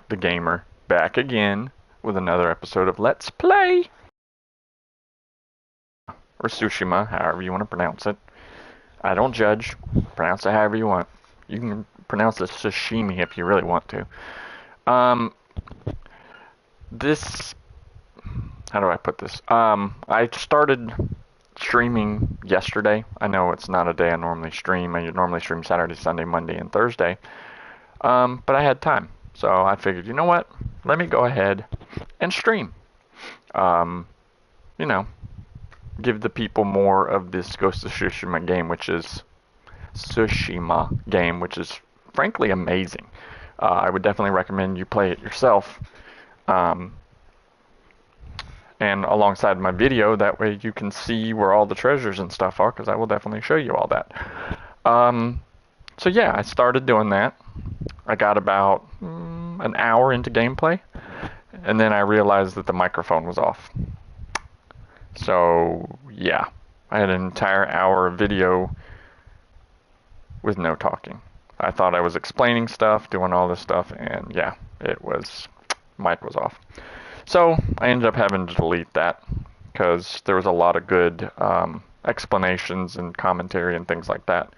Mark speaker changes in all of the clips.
Speaker 1: the gamer, back again with another episode of Let's Play, or Tsushima, however you want to pronounce it. I don't judge. Pronounce it however you want. You can pronounce it sashimi if you really want to. This, how do I put this? I started streaming yesterday. I know it's not a day I normally stream. I normally stream Saturday, Sunday, Monday, and Thursday. But I had time. So I figured, you know what? Let me go ahead and stream. You know, give the people more of this Ghost of Tsushima game, which is frankly amazing. I would definitely recommend you play it yourself. And alongside my video, that way you can see where all the treasures and stuff are, because I will definitely show you all that. So yeah, I started doing that. I got about an hour into gameplay, and then I realized that the microphone was off. So yeah, I had an entire hour of video with no talking. I thought I was explaining stuff, doing all this stuff, and yeah, mic was off. So I ended up having to delete that because there was a lot of good explanations and commentary and things like that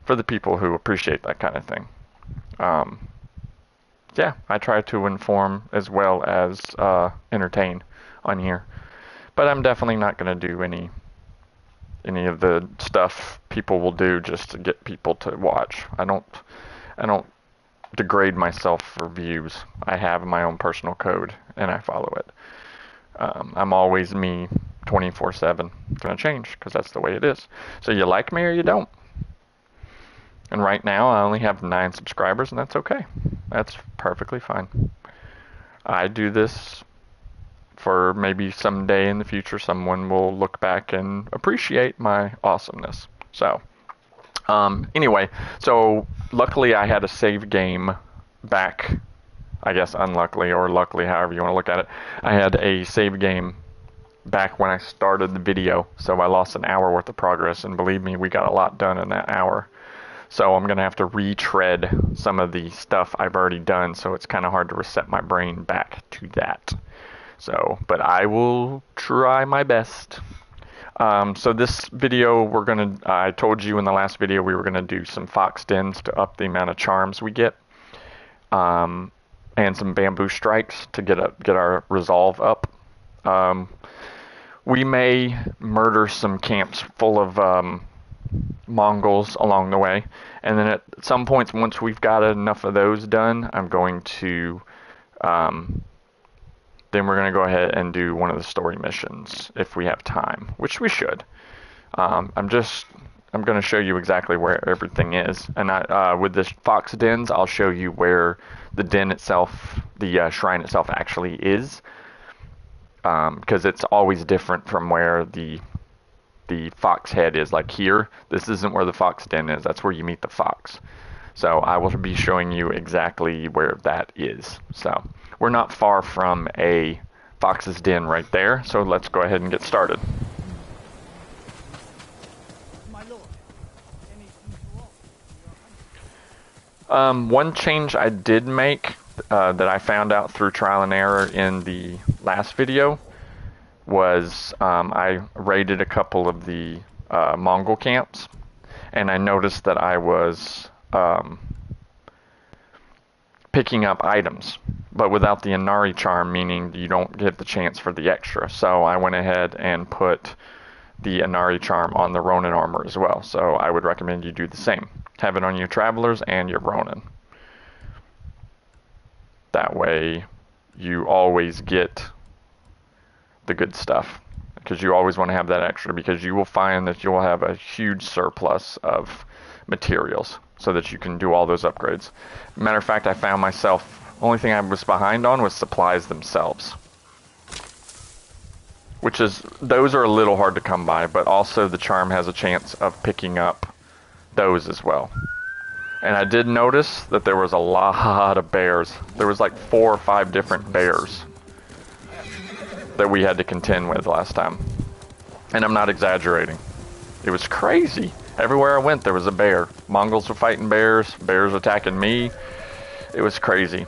Speaker 1: for the people who appreciate that kind of thing. Yeah, I try to inform as well as entertain on here, but I'm definitely not going to do any of the stuff people will do just to get people to watch. I don't degrade myself for views. I have my own personal code and I follow it. I'm always me 24/7. It's going to change because that's the way it is. So you like me or you don't. And right now I only have 9 subscribers, and that's okay. That's perfectly fine. I do this for maybe someday in the future someone will look back and appreciate my awesomeness. So, anyway, so luckily I had a save game back, I guess unluckily or luckily, however you want to look at it. I had a save game back when I started the video, so I lost an hour worth of progress, and believe me, we got a lot done in that hour. So I'm going to have to retread some of the stuff I've already done, so it's kind of hard to reset my brain back to that. So, but I will try my best. So this video, I told you in the last video we were going to do some fox dens to up the amount of charms we get. And some bamboo strikes to get our resolve up. We may murder some camps full of Mongols along the way, and then at some points, once we've got enough of those done, I'm going to then we're going to go ahead and do one of the story missions if we have time, which we should. I'm going to show you exactly where everything is, and with the fox dens, I'll show you where the den itself, the shrine itself, actually is, because it's always different from where the fox head is. Like here, this isn't where the fox den is. That's where you meet the fox. So I will be showing you exactly where that is. So we're not far from a fox's den right there. So let's go ahead and get started. One change I did make that I found out through trial and error in the last video was I raided a couple of the Mongol camps, and I noticed that I was picking up items, but without the Inari charm, meaning you don't get the chance for the extra. So I went ahead and put the Inari charm on the Ronin armor as well. So I would recommend you do the same. Have it on your Travelers and your Ronin. That way you always get the good stuff, because you always want to have that extra, because you will find that you'll have a huge surplus of materials so that you can do all those upgrades. Matter of fact, I found myself, only thing I was behind on was supplies themselves, those are a little hard to come by, but also the charm has a chance of picking up those as well. And I did notice that there was a lot of bears. There was like 4 or 5 different bears that we had to contend with last time. And I'm not exaggerating. It was crazy. Everywhere I went, there was a bear. Mongols were fighting bears. Bears attacking me. It was crazy.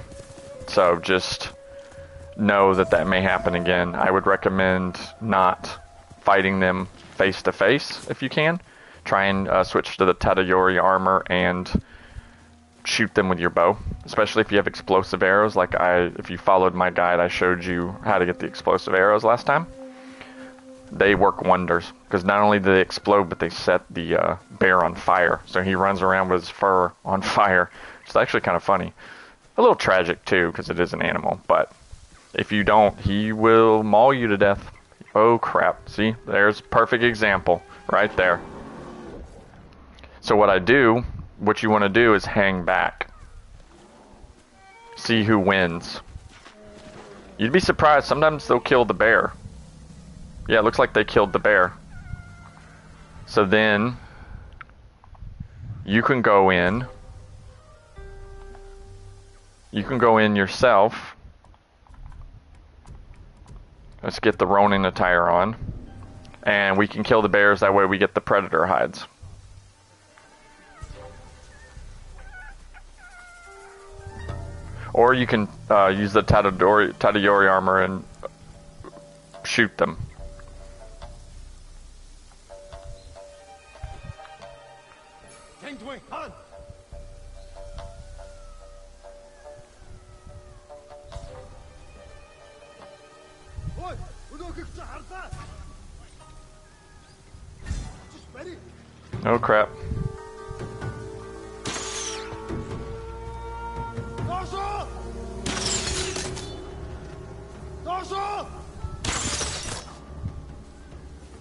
Speaker 1: So just know that that may happen again. I would recommend not fighting them face to face if you can. Try and switch to the Tadayori armor and shoot them with your bow, especially if you have explosive arrows. Like if you followed my guide, I showed you how to get the explosive arrows last time. They work wonders, because not only do they explode, but they set the bear on fire. So he runs around with his fur on fire. It's actually kind of funny. A little tragic, too, because it is an animal. But if you don't, he will maul you to death. Oh, crap. See? There's a perfect example right there. So what you want to do is hang back. See who wins. You'd be surprised. Sometimes they'll kill the bear. Yeah, it looks like they killed the bear. So then you can go in. You can go in yourself. Let's get the Ronin attire on. And we can kill the bears, that way we get the predator hides. Or you can use the Tadayori armor and shoot them. Oh crap.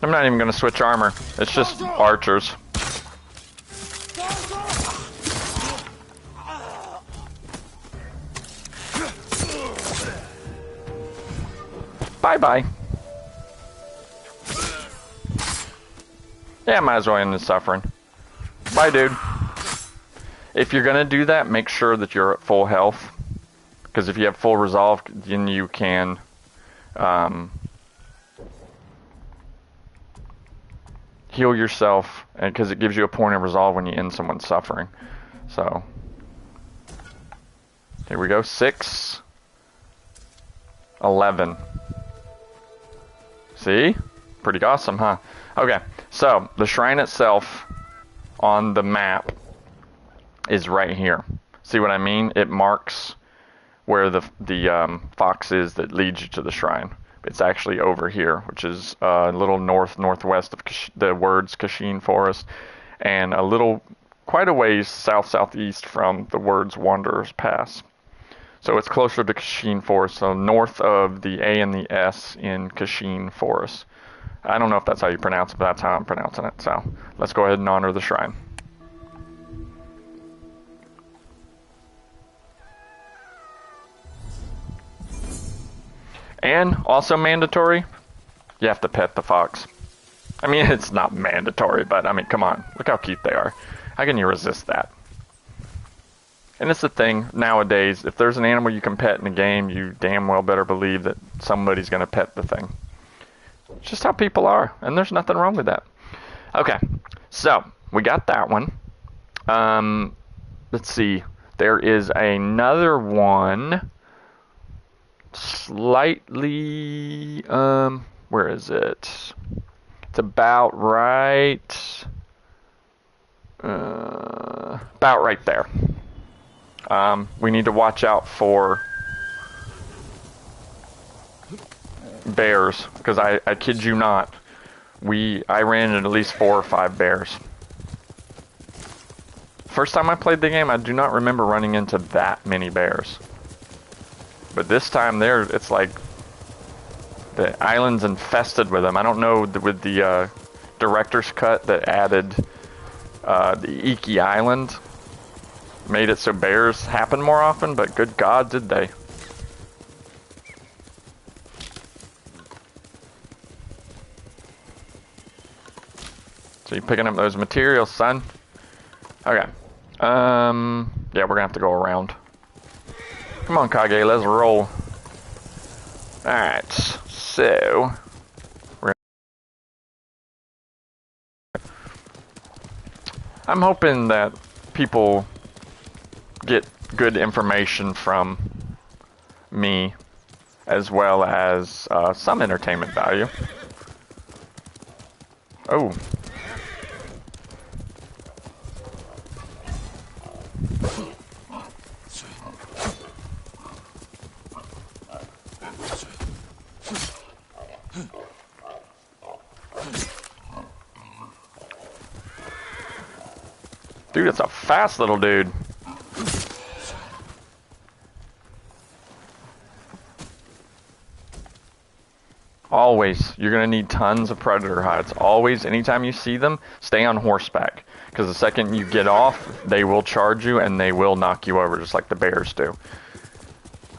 Speaker 1: I'm not even going to switch armor. It's just archers. Bye-bye. Yeah, might as well end the suffering. Bye, dude. If you're going to do that, make sure that you're at full health. Because if you have full resolve, then you can... heal yourself, because it gives you a point of resolve when you end someone's suffering. So, here we go. 6, 11. See? Pretty awesome, huh? Okay, so the shrine itself on the map is right here. See what I mean? It marks where the fox is that leads you to the shrine. It's actually over here, which is a little northwest of the words Kashin Forest, and a little, quite a ways southeast from the words Wanderer's Pass. So it's closer to Kashin Forest, so north of the A and the S in Kashin Forest. I don't know if that's how you pronounce it, but that's how I'm pronouncing it. So let's go ahead and honor the shrine. And also mandatory, you have to pet the fox. I mean, it's not mandatory, but I mean, come on. Look how cute they are. How can you resist that? And it's the thing, nowadays, if there's an animal you can pet in a game, you damn well better believe that somebody's going to pet the thing. It's just how people are, and there's nothing wrong with that. Okay, so we got that one. Let's see. There is another one. Slightly, where is it? It's about right there. We need to watch out for bears, because I kid you not, I ran into at least 4 or 5 bears. First time I played the game, I do not remember running into that many bears. But this time it's like the island's infested with them. I don't know with the director's cut that added the Iki Island made it so bears happen more often, but good God, did they. So you're picking up those materials, son. Okay. Yeah, we're gonna have to go around. Come on, Kage, let's roll. Alright, so... I'm hoping that people get good information from me, as well as some entertainment value. Oh. Dude, it's a fast little dude. Always, you're going to need tons of predator hides. Always, anytime you see them, stay on horseback. Because the second you get off, they will charge you and they will knock you over, just like the bears do.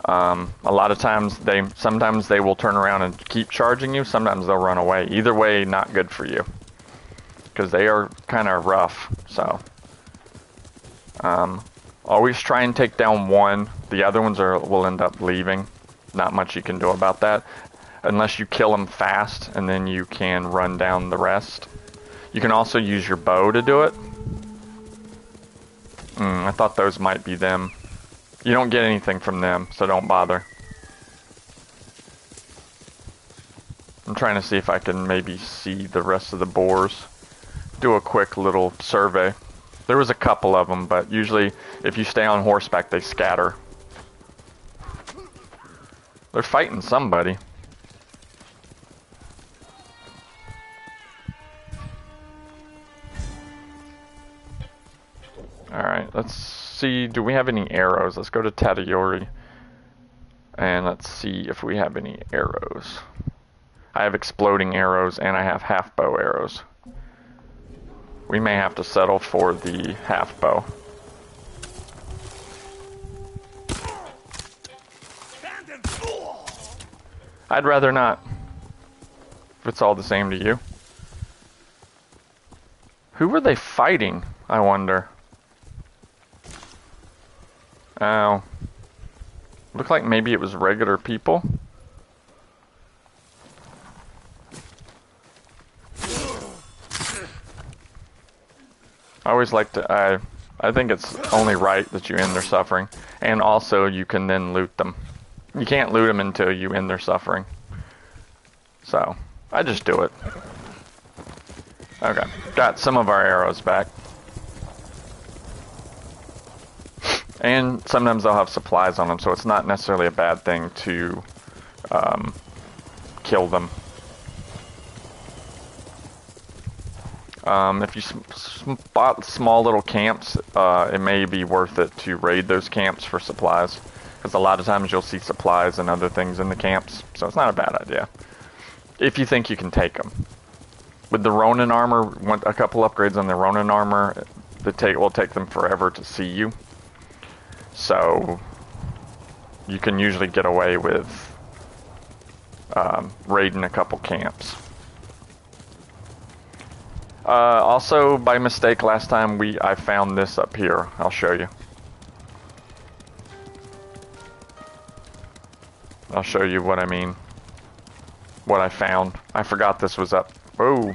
Speaker 1: A lot of times, sometimes they will turn around and keep charging you. Sometimes they'll run away. Either way, not good for you. Because they are kind of rough, so... always try and take down one. The other ones will end up leaving. Not much you can do about that. Unless you kill them fast, and then you can run down the rest. You can also use your bow to do it. I thought those might be them. You don't get anything from them, so don't bother. I'm trying to see if I can maybe see the rest of the boars. Do a quick little survey. There was a couple of them, but usually if you stay on horseback, they scatter. They're fighting somebody. Alright, let's see. Do we have any arrows? Let's go to Tadayori. And let's see if we have any arrows. I have exploding arrows and I have half bow arrows. We may have to settle for the half bow. I'd rather not. If it's all the same to you. Who were they fighting, I wonder? Oh. Looked like maybe it was regular people. I always like to, I think it's only right that you end their suffering. And also, you can then loot them. You can't loot them until you end their suffering. So, I just do it. Okay, got some of our arrows back. And sometimes they'll have supplies on them, so it's not necessarily a bad thing to kill them. If you spot small little camps, it may be worth it to raid those camps for supplies. Because a lot of times you'll see supplies and other things in the camps, so it's not a bad idea. If you think you can take them. With the Ronin armor, a couple upgrades on the Ronin armor, it will take them forever to see you. So, you can usually get away with raiding a couple camps. Also, by mistake, last time I found this up here. I'll show you. I'll show you what I mean. What I found. I forgot this was up. Oh,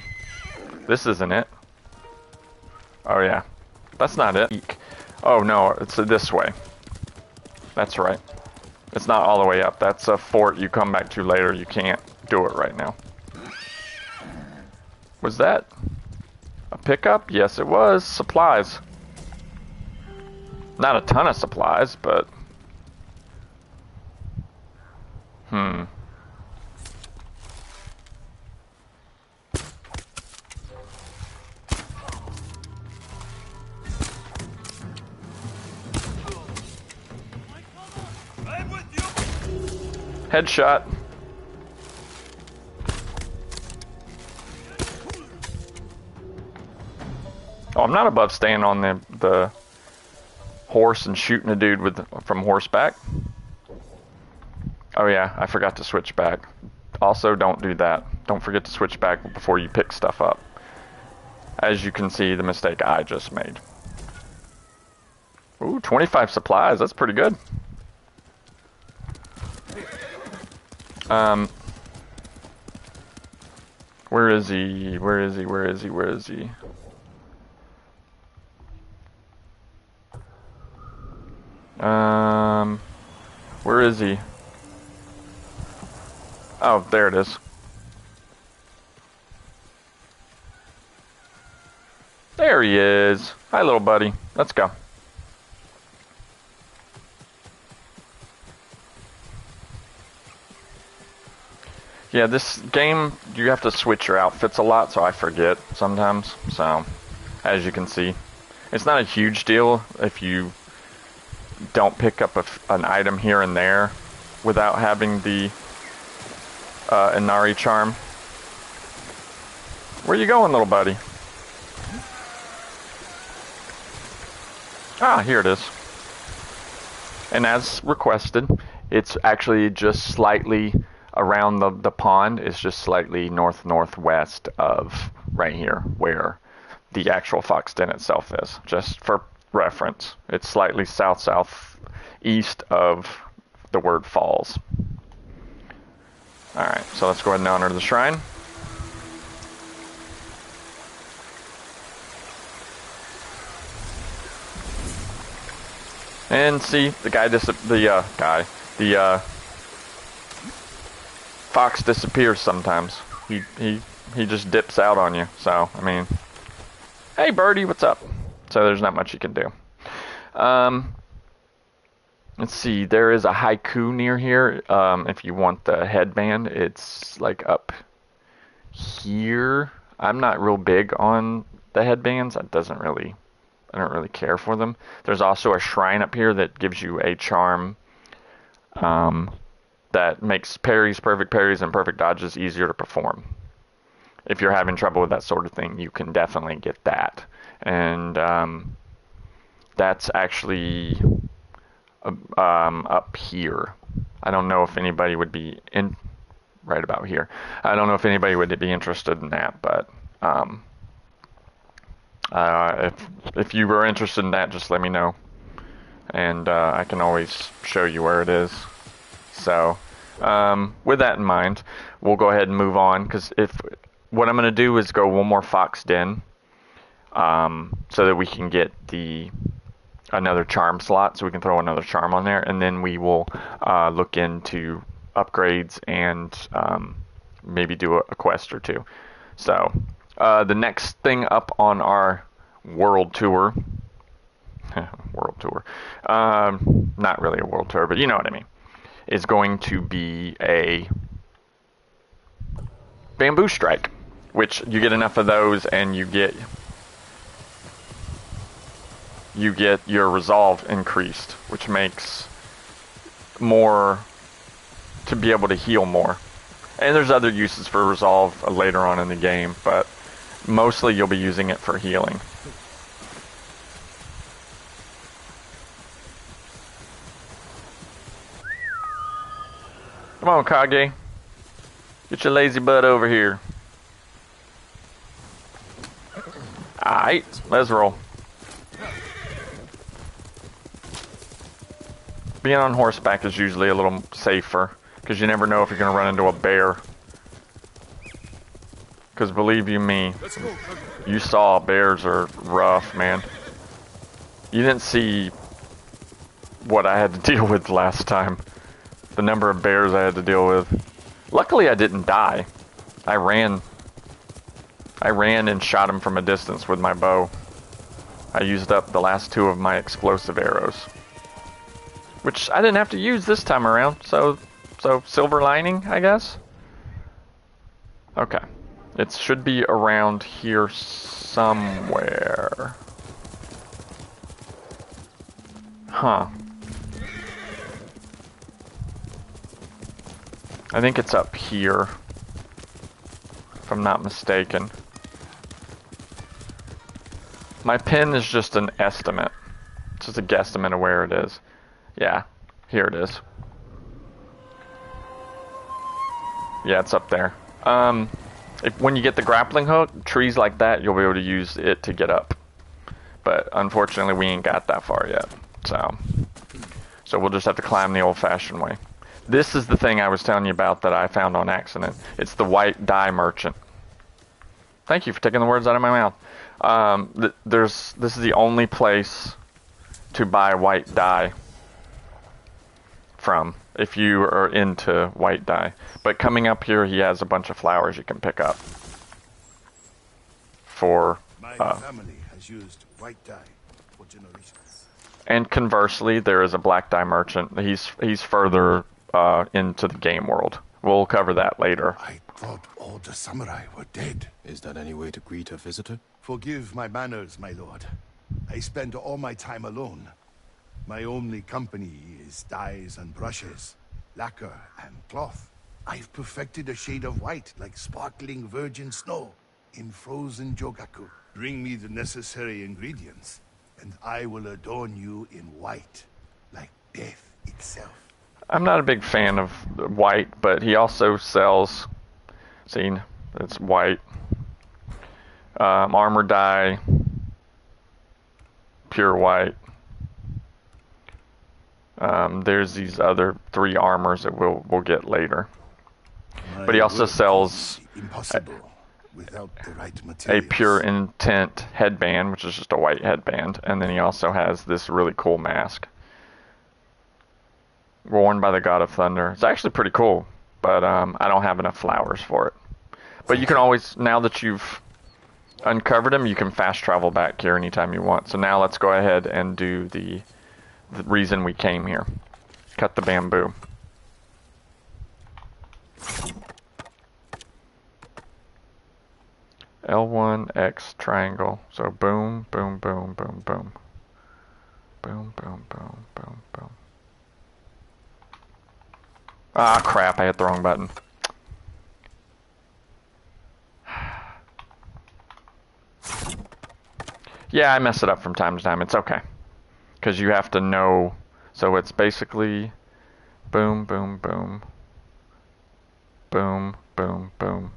Speaker 1: this isn't it. Oh yeah, that's not it. Oh no, it's this way. That's right. It's not all the way up. That's a fort you come back to later. You can't do it right now. Was that a pickup? Yes, it was. Supplies. Not a ton of supplies, but... Headshot. Oh, I'm not above staying on the horse and shooting a dude from horseback. Oh yeah, I forgot to switch back. Also, don't do that. Don't forget to switch back before you pick stuff up. As you can see, the mistake I just made. Ooh, 25 supplies. That's pretty good. Where is he? Where is he? Where is he? Where is he? Where is he? Oh, there it is. There he is. Hi, little buddy. Let's go. Yeah, this game, you have to switch your outfits a lot, so I forget sometimes. So, as you can see, it's not a huge deal if you don't pick up an item here and there without having the Inari charm. Where you going, little buddy? Ah, here it is. And as requested, it's actually just slightly around the pond. It's just slightly northwest of right here where the actual Fox Den itself is. Just for reference, it's slightly southeast of the word falls. Alright, so let's go ahead and honor the shrine. And see, the fox disappears sometimes. He just dips out on you. So, I mean, hey birdie, what's up? So there's not much you can do. Let's see, there is a haiku near here. If you want the headband, it's like up here. I'm not real big on the headbands. I don't really care for them. There's also a shrine up here that gives you a charm that makes perfect parries, and perfect dodges easier to perform. If you're having trouble with that sort of thing, you can definitely get that. And that's actually up here. I don't know if anybody would be right about here. I don't know if anybody would be interested in that, but if you were interested in that, just let me know, and I can always show you where it is. So, with that in mind, we'll go ahead and move on, because what I'm going to do is go one more Fox Den, so that we can get another charm slot, so we can throw another charm on there, and then we will look into upgrades and maybe do a quest or two. So, the next thing up on our world tour, not really a world tour, but you know what I mean, is going to be a bamboo strike, which you get enough of those and you get your resolve increased, which makes more to be able to heal more. And there's other uses for resolve later on in the game, but mostly you'll be using it for healing. Come on, Kage. Get your lazy butt over here. Alright, let's roll. Being on horseback is usually a little safer, because you never know if you're going to run into a bear. Because believe you me, you saw bears are rough, man. You didn't see what I had to deal with last time. The number of bears I had to deal with. Luckily I didn't die. I ran and shot him from a distance with my bow. I used up the last 2 of my explosive arrows, which I didn't have to use this time around, so silver lining, I guess. Okay. It should be around here somewhere. Huh. I think it's up here, if I'm not mistaken. My pin is just an estimate. It's just a guesstimate of where it is. Yeah, here it is. Yeah, it's up there. When you get the grappling hook, trees like that, you'll be able to use it to get up. But unfortunately, we ain't got that far yet. So we'll just have to climb the old-fashioned way. This is the thing I was telling you about that I found on accident. It's the white dye merchant. Thank you for taking the words out of my mouth. This is the only place to buy white dye from. if you are into white dye. But coming up here, he has a bunch of flowers you can pick up for.
Speaker 2: My family has used white dye for generations.
Speaker 1: And conversely, there is a black dye merchant. He's further into the game world. We'll cover that later.
Speaker 2: I thought all the samurai were dead.
Speaker 3: Is that any way to greet a visitor?
Speaker 2: Forgive my manners, my lord. I spend all my time alone. My only company is dyes and brushes, lacquer and cloth. I've perfected a shade of white like sparkling virgin snow in frozen jogaku. Bring me the necessary ingredients, and I will adorn you in white, like death itself.
Speaker 1: I'm not a big fan of white, but he also sells, see, it's white, armor dye, pure white. There's these other 3 armors that we'll get later. But he also sells
Speaker 2: impossible without the right
Speaker 1: a
Speaker 2: materials.
Speaker 1: pure intent headband, which is just a white headband, and then he also has this really cool mask. Worn by the God of Thunder. It's actually pretty cool, but I don't have enough flowers for it. But you can always, now that you've uncovered him, you can fast travel back here anytime you want. So now let's go ahead and do the reason we came here. Cut the bamboo. L1, X, triangle. So boom, boom, boom, boom, boom. Boom, boom, boom, boom, boom. Ah, crap, I hit the wrong button. Yeah, I mess it up from time to time. It's okay. Because you have to know. So it's basically boom, boom, boom. Boom, boom, boom,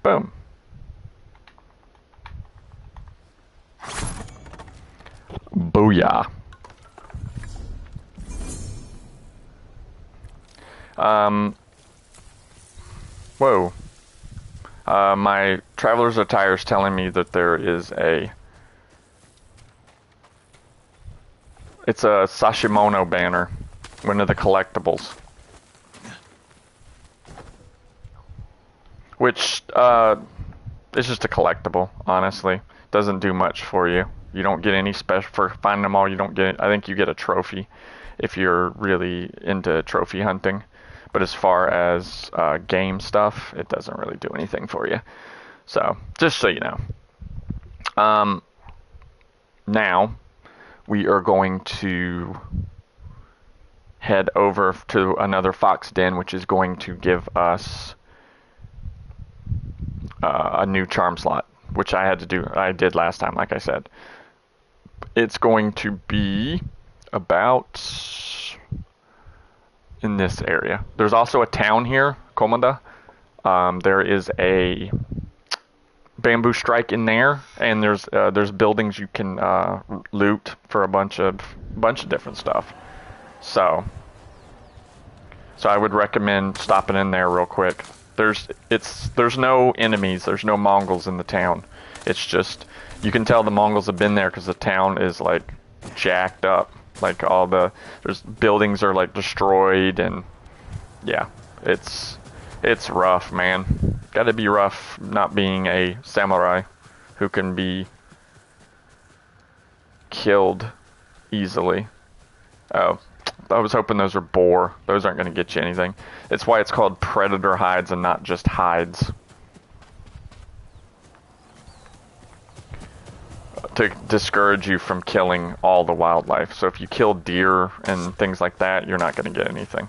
Speaker 1: boom. Booyah. Whoa. My traveler's attire is telling me that there is it's a Sashimono banner, one of the collectibles. Which, it's just a collectible, honestly. Doesn't do much for you. You don't get any special, for finding them all, you don't get, I think you get a trophy if you're really into trophy hunting. But as far as game stuff, it doesn't really do anything for you. So, just so you know. Now, we are going to head over to another fox den, which is going to give us a new charm slot, which I did last time, like I said. It's going to be about in this area. There's also a town here, Komoda. There is a bamboo strike in there, and there's buildings you can loot for a bunch of different stuff. So I would recommend stopping in there real quick. There's no enemies, there's no Mongols in the town. It's just, you can tell the Mongols have been there because the town is like jacked up. Like there's buildings are like destroyed, and yeah, it's rough, man. Gotta be rough not being a samurai who can be killed easily. Oh, I was hoping those are boar. Those aren't gonna get you anything. It's why it's called predator hides and not just hides. To discourage you from killing all the wildlife. So if you kill deer and things like that, you're not going to get anything.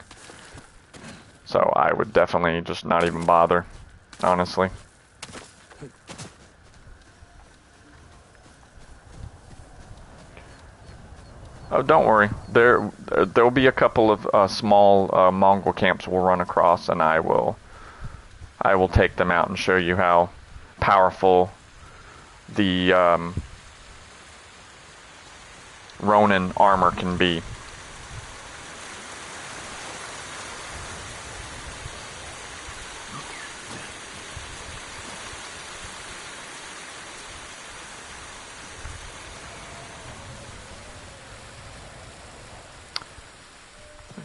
Speaker 1: So I would definitely just not even bother, honestly. Oh, don't worry. There'll be a couple of small Mongol camps we'll run across, and I will take them out and show you how powerful the Ronin armor can be.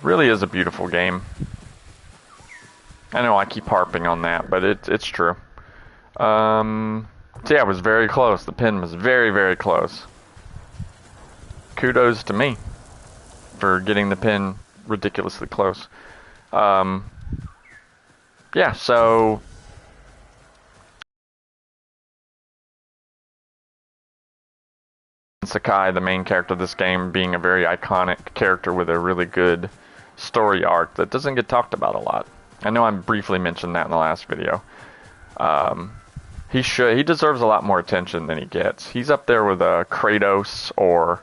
Speaker 1: really is a beautiful game. I know I keep harping on that, but it's true. So yeah, it was very close. The pin was very, very close. Kudos to me for getting the pin ridiculously close. Yeah, so Sakai, the main character of this game, being a very iconic character with a really good story arc that doesn't get talked about a lot. I know I briefly mentioned that in the last video. He deserves a lot more attention than he gets. He's up there with Kratos or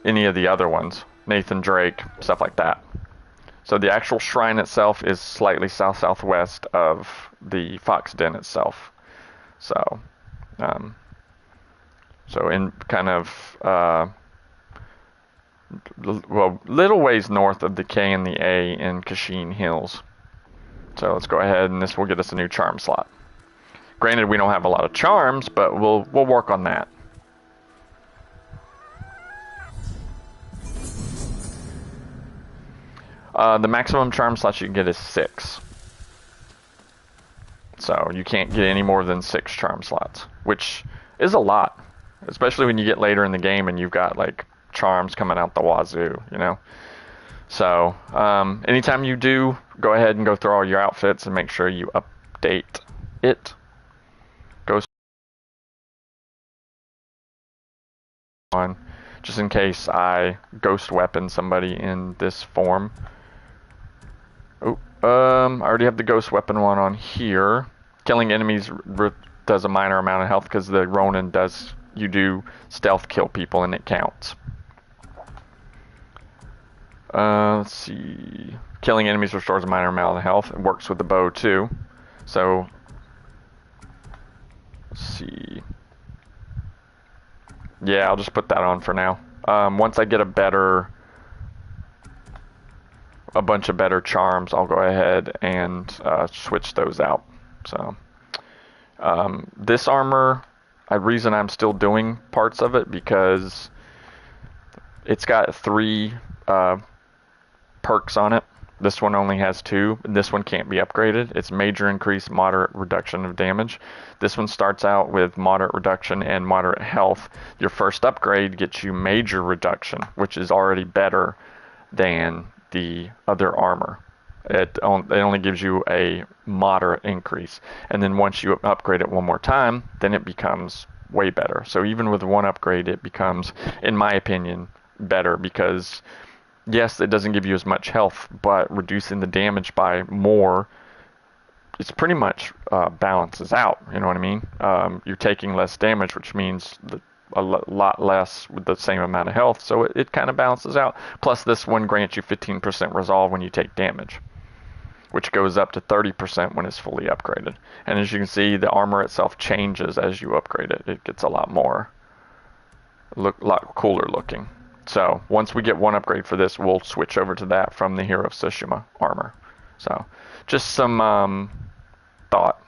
Speaker 1: any of the other ones, Nathan Drake, stuff like that. So the actual shrine itself is slightly south-southwest of the Fox Den itself. So, in kind of little ways north of the K and the A in Kashin Hills. So let's go ahead, and this will get us a new charm slot. Granted, we don't have a lot of charms, but we'll work on that. The maximum charm slots you can get is 6. So you can't get any more than 6 charm slots, which is a lot, especially when you get later in the game and you've got like charms coming out the wazoo, you know. So anytime you do, go ahead and go through all your outfits and make sure you update it. Ghost on, just in case I ghost weapon somebody in this form. Oh, I already have the ghost weapon one on here. Killing enemies does a minor amount of health because the Ronin does, you do stealth kill people and it counts. Let's see. Killing enemies restores a minor amount of health. It works with the bow too. So, let's see. Yeah, I'll just put that on for now. Once I get a bunch of better charms, I'll go ahead and switch those out. So, this armor, the reason I'm still doing parts of it because it's got 3 perks on it. This one only has 2. This one can't be upgraded. It's major increase, moderate reduction of damage. This one starts out with moderate reduction and moderate health. Your first upgrade gets you major reduction, which is already better than the other armor. It only gives you a moderate increase. And then once you upgrade it one more time, then it becomes way better. So even with one upgrade, it becomes, in my opinion, better because yes, it doesn't give you as much health, but reducing the damage by more, it's pretty much balances out. You know what I mean? You're taking less damage, which means a lot less with the same amount of health, so it kind of balances out. Plus, this one grants you 15% resolve when you take damage, which goes up to 30% when it's fully upgraded. And as you can see, the armor itself changes as you upgrade it. It gets a lot cooler looking. So once we get one upgrade for this, we'll switch over to that from the Hero of Tsushima armor. So just some thought.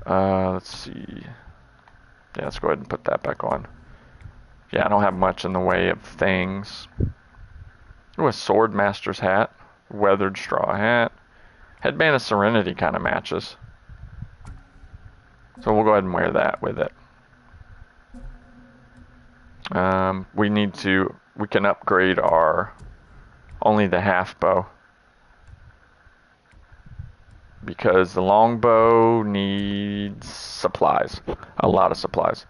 Speaker 1: Let's see. Yeah, let's go ahead and put that back on. Yeah, I don't have much in the way of things. Ooh, a Sword Master's hat. Weathered straw hat. Headband of Serenity kind of matches. So we'll go ahead and wear that with it. We can upgrade only the half bow. Because the long bow needs supplies. A lot of supplies.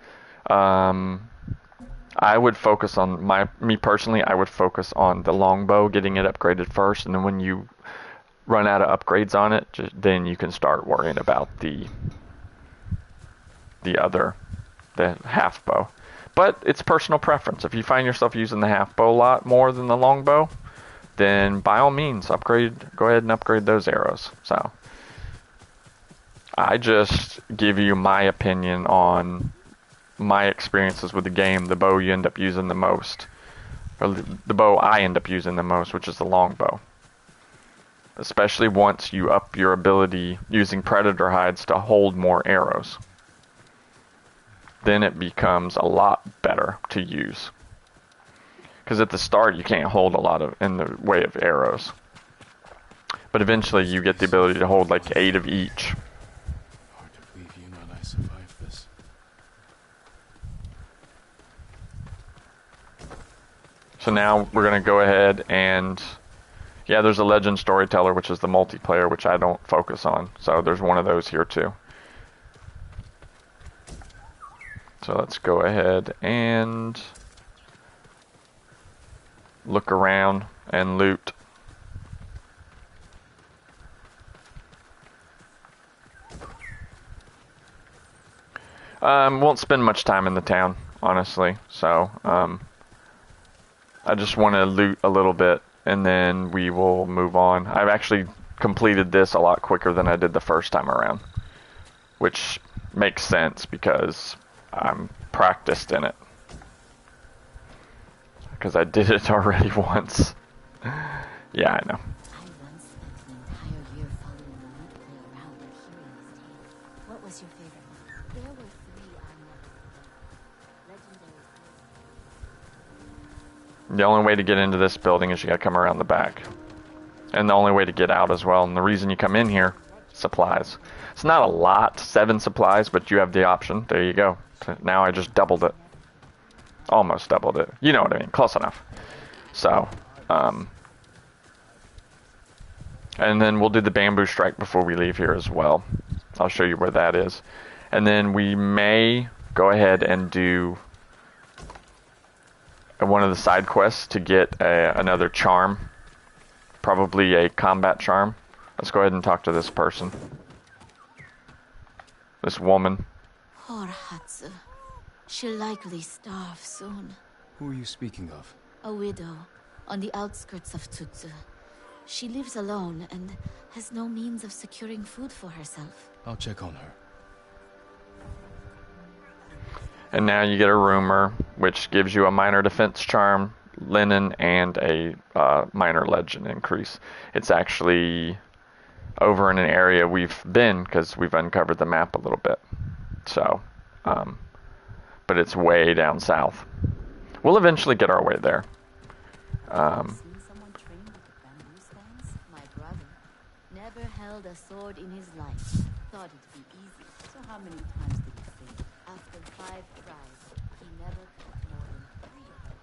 Speaker 1: I would focus on, me personally, I would focus on the long bow, getting it upgraded first, and then when you run out of upgrades on it, then you can start worrying about the half bow. But it's personal preference. If you find yourself using the half bow a lot more than the long bow, then by all means, go ahead and upgrade those arrows. So, I just give you my opinion on my experiences with the game, the bow you end up using the most, or the bow I end up using the most, which is the long bow. Especially once you up your ability using predator hides to hold more arrows. Then it becomes a lot better to use. Because at the start you can't hold a lot of in the way of arrows. But eventually you get the ability to hold like 8 of each.
Speaker 3: Hard to believe you and I survived this.
Speaker 1: So now we're going to go ahead and... Yeah, there's a legend storyteller, which is the multiplayer, which I don't focus on. So there's one of those here too. So let's go ahead and look around and loot. Won't spend much time in the town, honestly. So I just want to loot a little bit, and then we will move on. I've actually completed this a lot quicker than I did the first time around, which makes sense because I'm practiced in it. Because I did it already once. Yeah, I know.
Speaker 4: I once spent an entire year following the loot player around and hearing his tale. What was your favorite? There were 3 I never legendary.
Speaker 1: The only way to get into this building is you gotta come around the back. And the only way to get out as well. And the reason you come in here, supplies. It's not a lot, 7 supplies, but you have the option. There you go. Now I just doubled it. Almost doubled it. You know what I mean, close enough. So, and then we'll do the bamboo strike before we leave here as well. I'll show you where that is. And then we may go ahead and do one of the side quests to get another charm. Probably a combat charm. Let's go ahead and talk to this person. This woman.
Speaker 4: Poor Hatsu. She'll likely starve soon.
Speaker 3: Who are you speaking of?
Speaker 4: A widow on the outskirts of Tsutsu. She lives alone and has no means of securing food for herself.
Speaker 3: I'll check on her.
Speaker 1: And now you get a rumor, which gives you a minor defense charm, linen, and a minor legend increase. It's actually over in an area we've been because we've uncovered the map a little bit. So, but it's way down south. We'll eventually get our way there.
Speaker 4: Seen someone trained with the bamboo stands? My brother never held a sword in his life. Thought it'd be easy. So how many times did he fail? After 5 tries, he never cut more than 3 of them.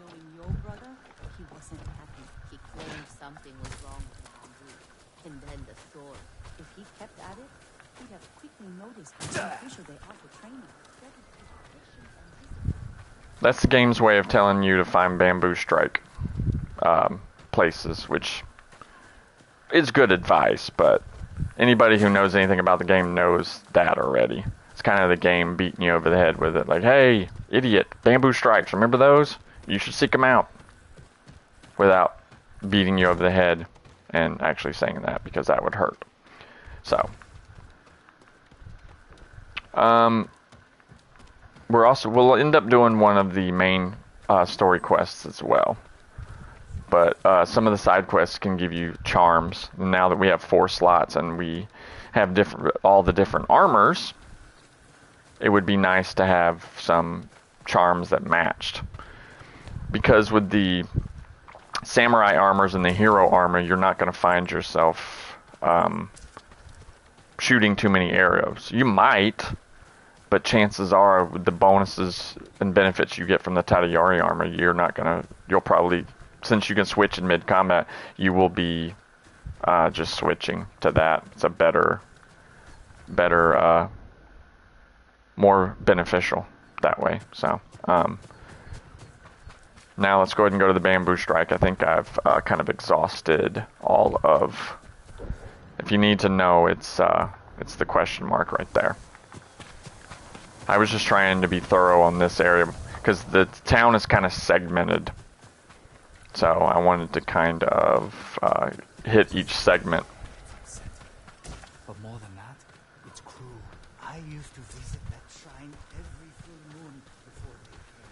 Speaker 4: Knowing your brother, he wasn't happy. He claimed something was wrong with the bamboo. And then the sword. If he kept at it, he'd have quickly noticed how beneficial they are for training.
Speaker 1: That's the game's way of telling you to find bamboo strike places, which is good advice, but anybody who knows anything about the game knows that already. It's kind of the game beating you over the head with it. Like, hey, idiot, bamboo strikes, remember those? You should seek them out. Without beating you over the head and actually saying that, because that would hurt. So, we'll end up doing one of the main story quests as well. But some of the side quests can give you charms. Now that we have 4 slots and we have all the different armors, it would be nice to have some charms that matched. Because with the samurai armors and the hero armor, you're not going to find yourself shooting too many arrows. You might, but chances are with the bonuses and benefits you get from the Tadayori armor, you'll probably, since you can switch in mid-combat, you will be just switching to that. It's a better, more beneficial that way. So, now let's go ahead and go to the bamboo strike. I think I've kind of exhausted all of, if you need to know, it's the question mark right there. I was just trying to be thorough on this area because the town is kind of segmented. So I wanted to kind of hit each segment.
Speaker 5: But more than that, it's cruel. I used to visit that shrine every full moon before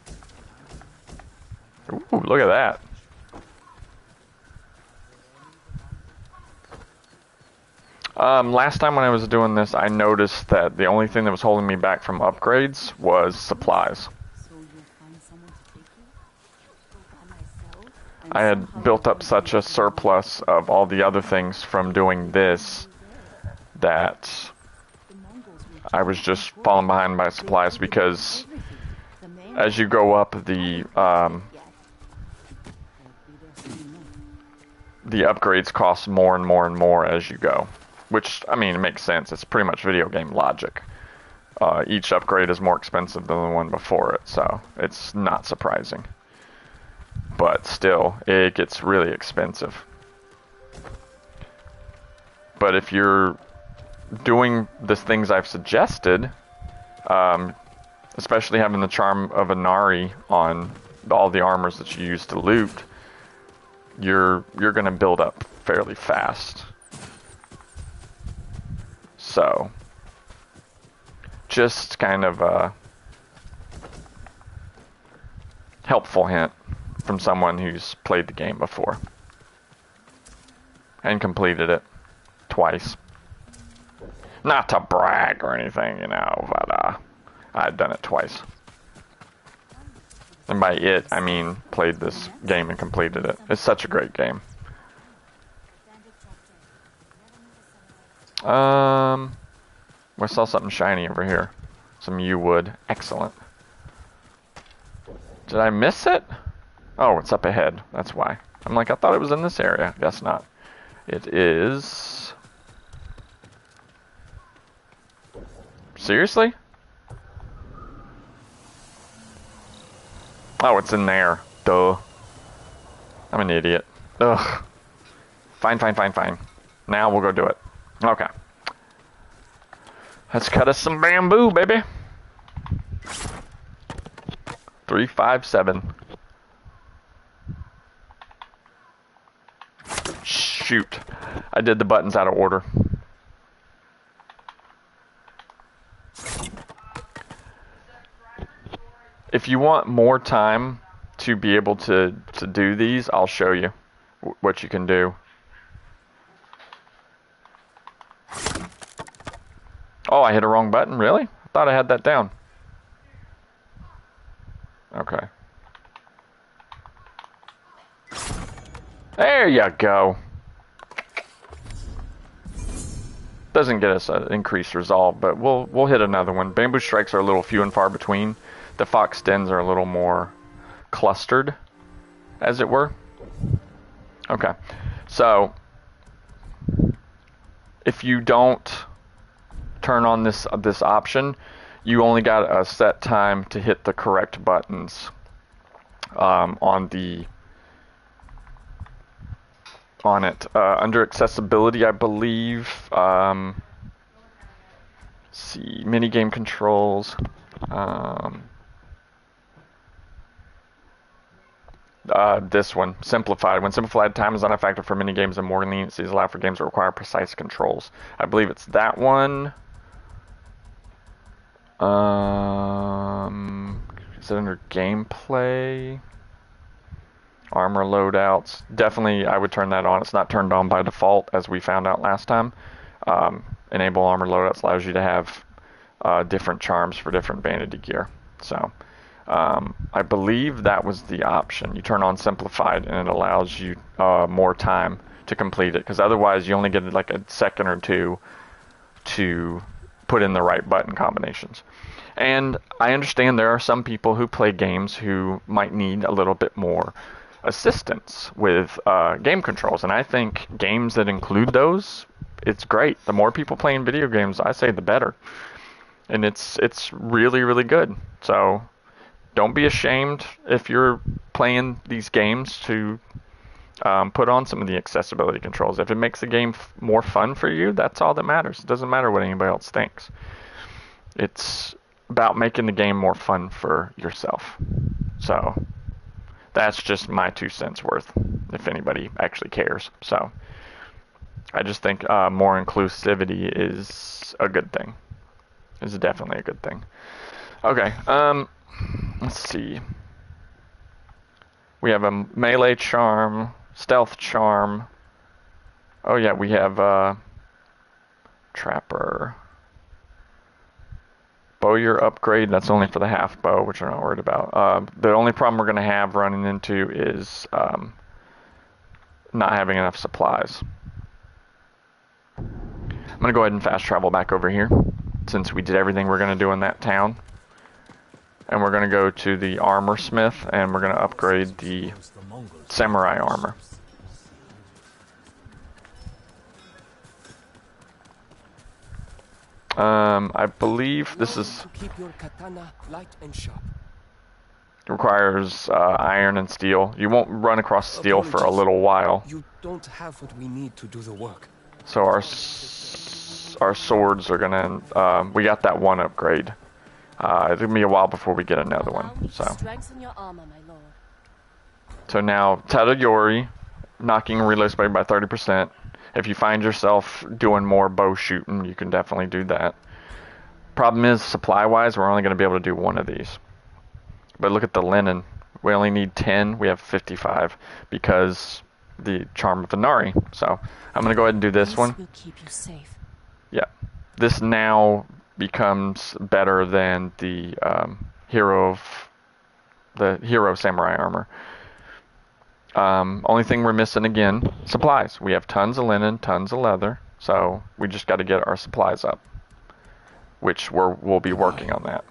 Speaker 5: they came.
Speaker 1: Ooh, look at that. Last time when I was doing this, I noticed that the only thing that was holding me back from upgrades was supplies.
Speaker 4: So you'll find someone to take you?
Speaker 1: I had built up such a surplus of all the other things from doing this that I was just falling behind my supplies, because as you go up, the upgrades cost more and more and more as you go. Which, I mean, it makes sense. It's pretty much video game logic. Each upgrade is more expensive than the one before it, so it's not surprising. But still, it gets really expensive. But if you're doing the things I've suggested, especially having the charm of Inari on all the armors that you use to loot, you're going to build up fairly fast. So, just kind of a helpful hint from someone who's played the game before and completed it twice. Not to brag or anything, you know, but I'd done it twice. And by it, I mean played this game and completed it. It's such a great game. We saw something shiny over here. Some yew wood. Excellent. Did I miss it? Oh, it's up ahead. That's why. I'm like, I thought it was in this area. Guess not. It is... Seriously? Oh, it's in there. Duh. I'm an idiot. Ugh. Fine. Now we'll go do it. Okay. Let's cut us some bamboo, baby. 357. Shoot. I did the buttons out of order. If you want more time to be able to do these, I'll show you what you can do. Oh, I hit a wrong button? Really? I thought I had that down. Okay. There you go. Doesn't get us an increased resolve, but we'll hit another one. Bamboo strikes are a little few and far between. The fox dens are a little more clustered, as it were. Okay. So, if you don't turn on this option, you only got a set time to hit the correct buttons on it. Under accessibility, I believe. See, minigame controls. This one, simplified. When simplified, time is not a factor for minigames, and more leniency is allowed for games that require precise controls. I believe it's that one. Is it under gameplay? Armor loadouts. Definitely, I would turn that on. It's not turned on by default, as we found out last time. Enable armor loadouts allows you to have different charms for different vanity gear. So, I believe that was the option. You turn on simplified, and it allows you more time to complete it. Because otherwise, you only get like a second or two to put in the right button combinations. And I understand there are some people who play games who might need a little bit more assistance with game controls, and I think games that include those, it's great. The more people playing video games, I say the better. And it's really, really good. So don't be ashamed if you're playing these games to put on some of the accessibility controls. If it makes the game more fun for you, that's all that matters. It doesn't matter what anybody else thinks. It's about making the game more fun for yourself. So that's just my 2 cents worth, if anybody actually cares. So I just think more inclusivity is a good thing. It's definitely a good thing. Okay, let's see. We have a melee charm, stealth charm. Oh yeah, we have trapper. Bowyer upgrade, that's only for the half bow, which I'm not worried about. The only problem we're going to have running into is not having enough supplies. I'm going to go ahead and fast travel back over here, since we did everything we're going to do in that town. And we're going to go to the armor smith, and we're going to upgrade the samurai armor. I believe this is
Speaker 6: Keep your katana light and sharp.
Speaker 1: requires iron and steel. You won't run across steel for a little while.
Speaker 6: You don't have what we need to do the work.
Speaker 1: So our swords are gonna. We got that one upgrade. It's gonna be a while before we get another one.
Speaker 7: Strengthen your armor, my lord.
Speaker 1: So now Tadayori, knocking reload speed by 30%. If you find yourself doing more bow shooting, you can definitely do that. Problem is, supply-wise, we're only going to be able to do one of these. But look at the linen. We only need 10. We have 55 because the Charm of Inari. So I'm going to go ahead and do this one.
Speaker 7: Will keep you safe.
Speaker 1: Yeah. This now becomes better than the hero samurai armor. Only thing we're missing again, supplies. We have tons of linen, tons of leather, so we just got to get our supplies up, which we'll be working on that.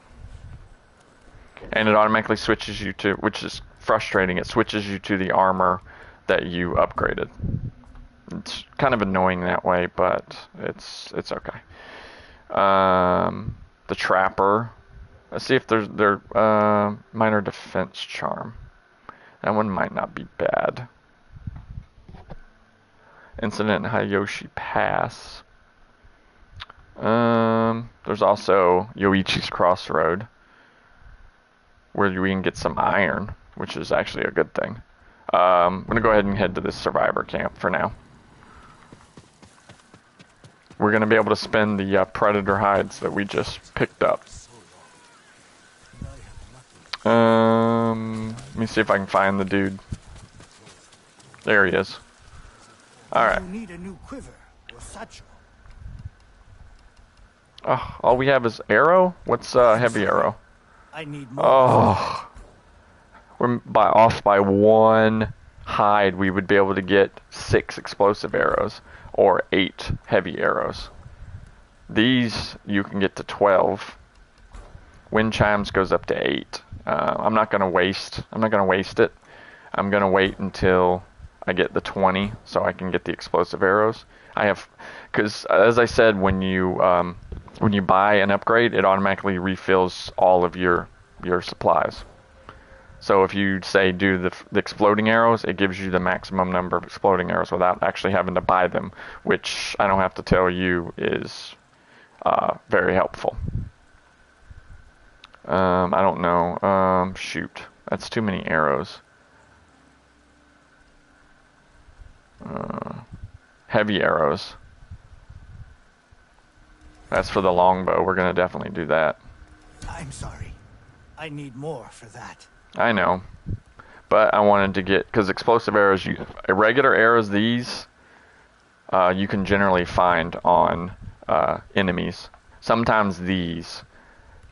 Speaker 1: And it automatically switches you to, which is frustrating, it switches you to the armor that you upgraded. It's kind of annoying that way, but it's okay. The Trapper. Let's see if there's minor defense charm. That one might not be bad. Incident in Hayoshi Pass. There's also Yoichi's Crossroad, where we can get some iron, which is actually a good thing. I'm going to go ahead and head to this survivor camp for now. We're going to be able to spend the predator hides that we just picked up. Let me see if I can find the dude. There he is. Alright.
Speaker 5: You need a new quiver or satchel.
Speaker 1: Oh, all we have is arrow? What's heavy arrow?
Speaker 5: I need more.
Speaker 1: Oh. We're off by one hide. We would be able to get 6 explosive arrows or 8 heavy arrows. These you can get to 12. Wind chimes goes up to 8. I'm not gonna waste it. I'm gonna wait until I get the 20 so I can get the explosive arrows. Because as I said, when you buy an upgrade, it automatically refills all of your supplies. So if you say do the exploding arrows, it gives you the maximum number of exploding arrows without actually having to buy them, which I don't have to tell you is very helpful. I don't know. Shoot. That's too many arrows. Heavy arrows. That's for the longbow. We're going to definitely do that.
Speaker 5: I'm sorry. I need more for that.
Speaker 1: I know. But I wanted to get... Because explosive arrows, regular arrows, these, you can generally find on enemies. Sometimes these...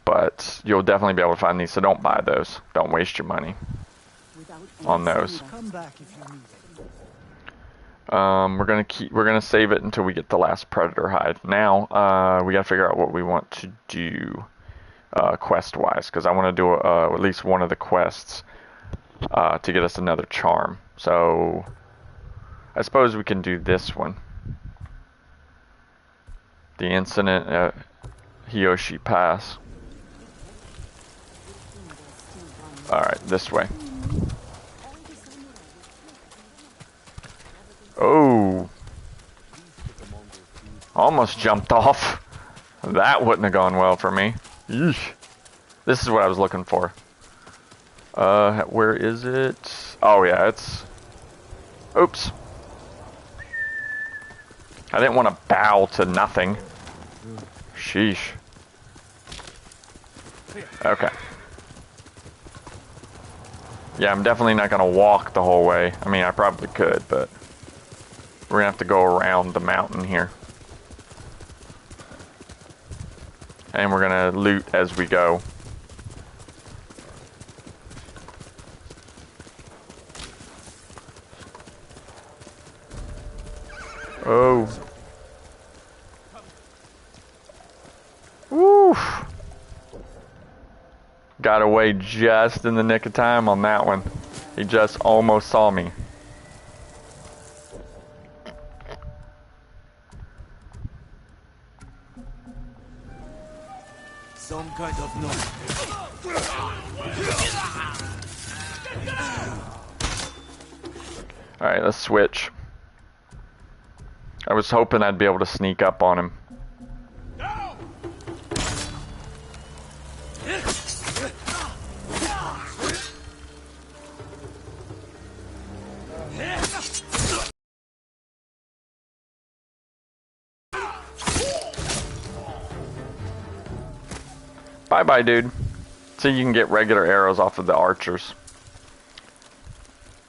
Speaker 1: But you'll definitely be able to find these, so don't buy those. Don't waste your money on those.
Speaker 5: Come back if you need it.
Speaker 1: We're gonna save it until we get the last predator hide. Now, we gotta figure out what we want to do quest-wise, because I want to do at least one of the quests to get us another charm. So, I suppose we can do this one. The incident at Hiyoshi Pass. Alright, this way. Oh. Almost jumped off. That wouldn't have gone well for me. Yeesh. This is what I was looking for. Where is it? Oh yeah, it's... Oops. I didn't want to bow to nothing. Sheesh. Okay. Yeah, I'm definitely not going to walk the whole way. I mean, I probably could, but we're going to have to go around the mountain here. And we're going to loot as we go. Oh. Woo. Got away just in the nick of time on that one. He just almost saw me.
Speaker 5: Some kind of noise.
Speaker 1: Alright, let's switch. I was hoping I'd be able to sneak up on him. Bye-bye, dude. So you can get regular arrows off of the archers.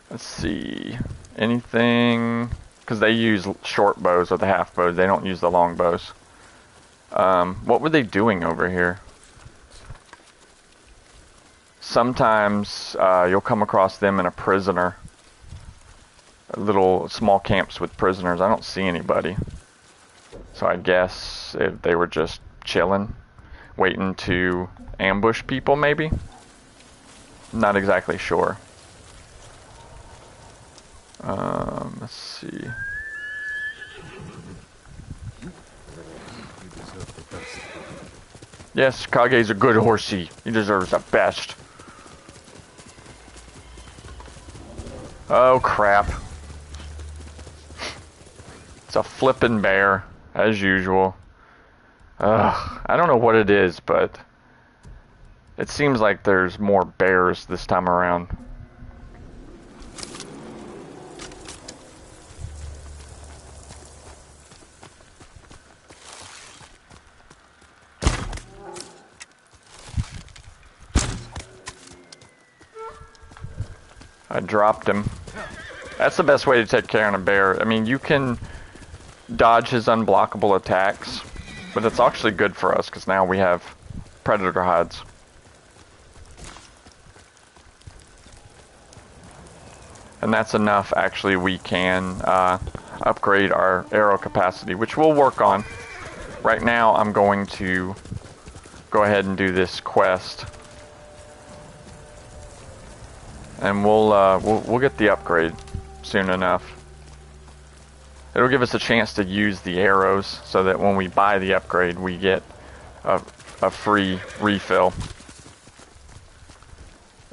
Speaker 1: Let's see. Anything... Because they use short bows or the half bows. They don't use the long bows. What were they doing over here? Sometimes you'll come across them in a prisoner. Little small camps with prisoners. I don't see anybody. So I guess if they were just chilling. Waiting to ambush people, maybe? Not exactly sure. Let's see. Yes, Kage's a good horsey. He deserves the best. Oh, crap. It's a flippin' bear, as usual. Ugh, I don't know what it is, but it seems like there's more bears this time around. I dropped him. That's the best way to take care of a bear. I mean, you can dodge his unblockable attacks, but it's actually good for us because now we have predator hides. And that's enough. Actually, we can upgrade our arrow capacity, which we'll work on. Right now, I'm going to go ahead and do this quest, and we'll get the upgrade soon enough. It'll give us a chance to use the arrows so that when we buy the upgrade, we get a free refill.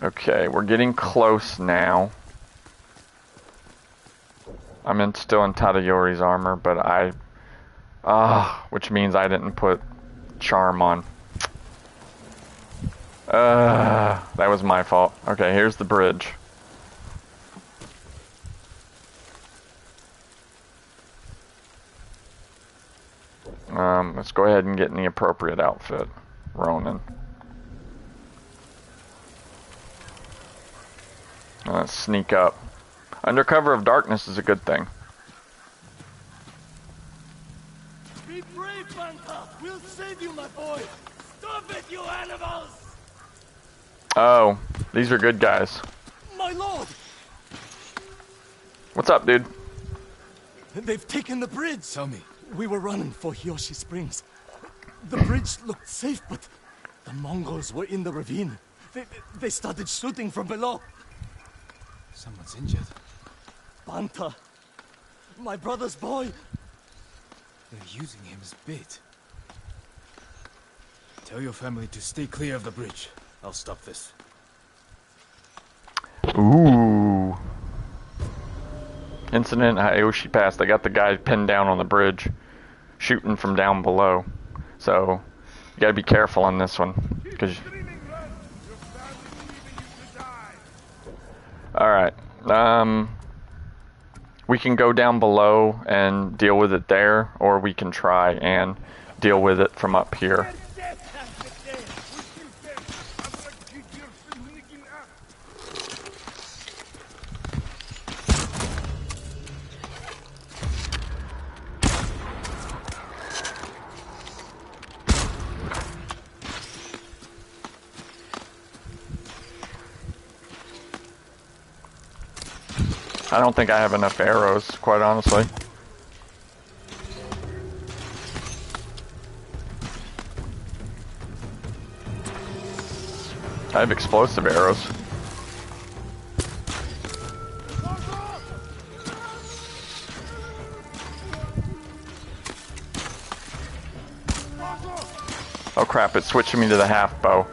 Speaker 1: Okay, we're getting close now. I'm still in Tadayori's armor, but which means I didn't put charm on. That was my fault. Okay, here's the bridge. Let's go ahead and get in the appropriate outfit. Ronin. Let's sneak up. Under cover of darkness is a good thing.
Speaker 5: Be brave, Banta! We'll save you, my boy! Stop it, you animals!
Speaker 1: Oh, these are good guys.
Speaker 5: My lord!
Speaker 1: What's up, dude?
Speaker 5: They've taken the bridge!
Speaker 3: Tell me.
Speaker 5: We were running for Hiyoshi Springs. The bridge looked safe, but the Mongols were in the ravine. They started shooting from below.
Speaker 3: Someone's injured.
Speaker 5: Banta, my brother's boy.
Speaker 3: They're using him as bait. Tell your family to stay clear of the bridge. I'll stop this.
Speaker 1: Ooh. Incident at Hiyoshi Pass. They got the guy pinned down on the bridge, shooting from down below. So, you gotta be careful on this one. Alright. We can go down below and deal with it there, or we can try and deal with it from up here. I don't think I have enough arrows, quite honestly. I have explosive arrows. Oh crap, it's switching me to the half bow.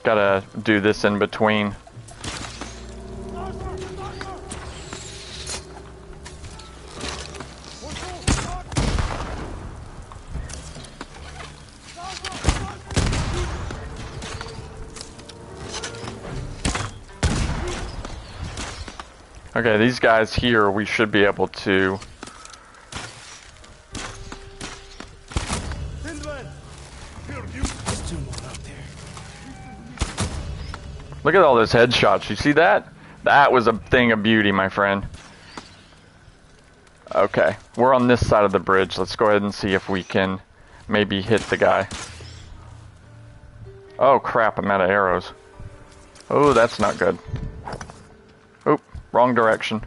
Speaker 1: Gotta do this in between. Okay, these guys here, we should be able to... Look at all those headshots. You see that? That was a thing of beauty, my friend. Okay, we're on this side of the bridge. Let's go ahead and see if we can maybe hit the guy. Oh crap, I'm out of arrows. Oh, that's not good. Oop, wrong direction.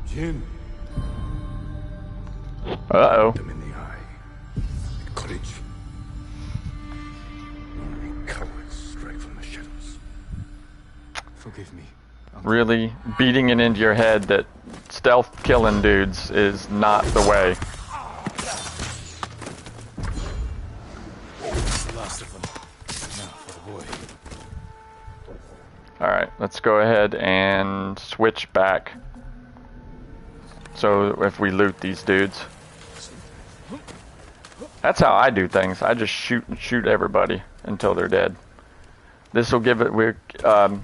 Speaker 2: Jim.
Speaker 1: Uh-oh.
Speaker 2: Them in the eye. Courage. Only cowards strike from the shadows.
Speaker 5: Forgive me.
Speaker 1: Really beating it into your head that stealth killing dudes is not the way.
Speaker 5: The last of them. Now for the boy.
Speaker 1: Alright, let's go ahead and switch back. So if we loot these dudes. That's how I do things. I just shoot everybody until they're dead. This will give it,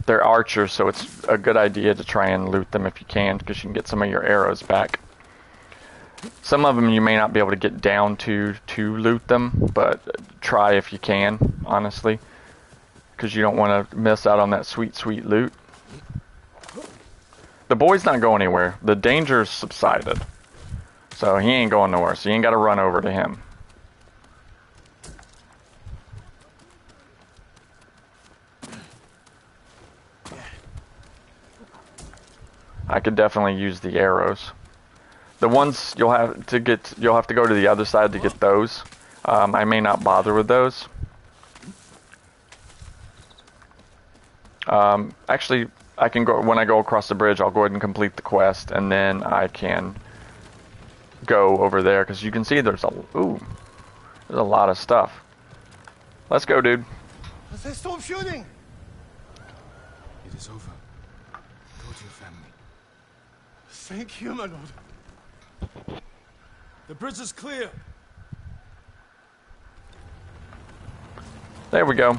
Speaker 1: they're archers, so it's a good idea to try and loot them if you can, because you can get some of your arrows back. Some of them you may not be able to get down to loot them, but try if you can, honestly, because you don't want to miss out on that sweet, sweet loot. The boy's not going anywhere. The danger's subsided, so he ain't going nowhere, so you ain't got to run over to him. I could definitely use the arrows. The ones you'll have to go to the other side to get those. I may not bother with those. Actually, I can go when I go across the bridge. I'll go ahead and complete the quest, and then I can go over there because you can see there's a lot of stuff. Let's go, dude.
Speaker 2: They stop shooting.
Speaker 5: It is over. Go to your family.
Speaker 2: Thank you, my lord.
Speaker 5: The bridge is clear.
Speaker 1: There we go.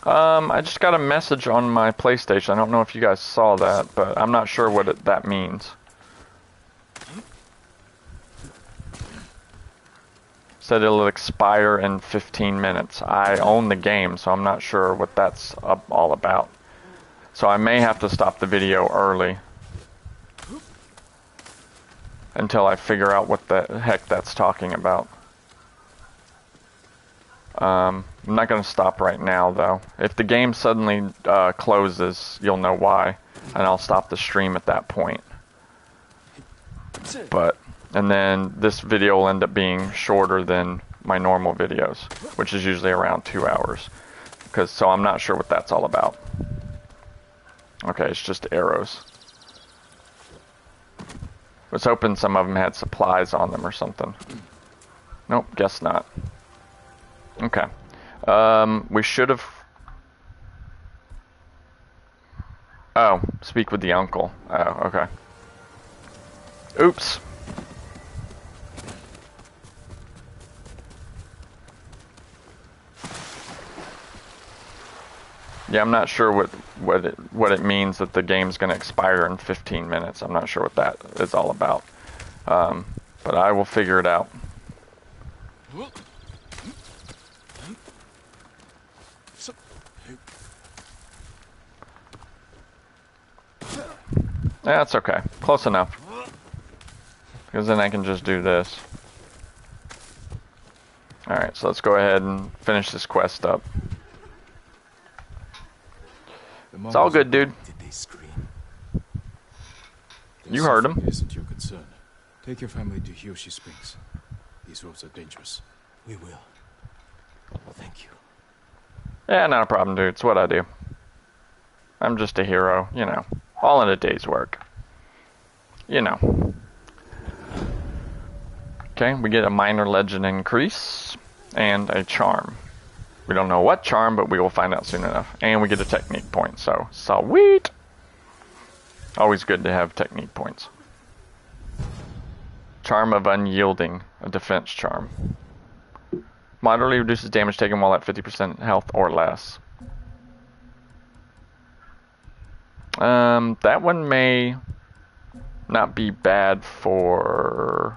Speaker 1: I just got a message on my PlayStation. I don't know if you guys saw that, but I'm not sure what that means. Said it'll expire in 15 minutes. I own the game, so I'm not sure what that's all about. So I may have to stop the video early until I figure out what the heck that's talking about. I'm not going to stop right now, though. If the game suddenly closes, you'll know why, and I'll stop the stream at that point. And then this video will end up being shorter than my normal videos, which is usually around 2 hours. So I'm not sure what that's all about. Okay, it's just arrows. I was hoping some of them had supplies on them or something. Nope, guess not. Okay. We should have... Oh, speak with the uncle. Oh, okay. Oops. Yeah, I'm not sure what it means that the game's going to expire in 15 minutes. I'm not sure what that is all about. But I will figure it out. That's okay. Close enough. Because then I can just do this. Alright, so let's go ahead and finish this quest up. It's all good, dude.
Speaker 5: Did they scream?
Speaker 1: You heard him.
Speaker 3: Isn't your concern. Take your family to Hiyoshi Springs. These roads are dangerous.
Speaker 5: We will. Thank you.
Speaker 1: Yeah, not a problem, dude. It's what I do. I'm just a hero, you know. All in a day's work. You know. Okay, we get a minor legend increase and a charm. We don't know what charm, but we will find out soon enough. And we get a technique point, so sweet! Always good to have technique points. Charm of Unyielding, a defense charm. Moderately reduces damage taken while at 50% health or less. That one may not be bad for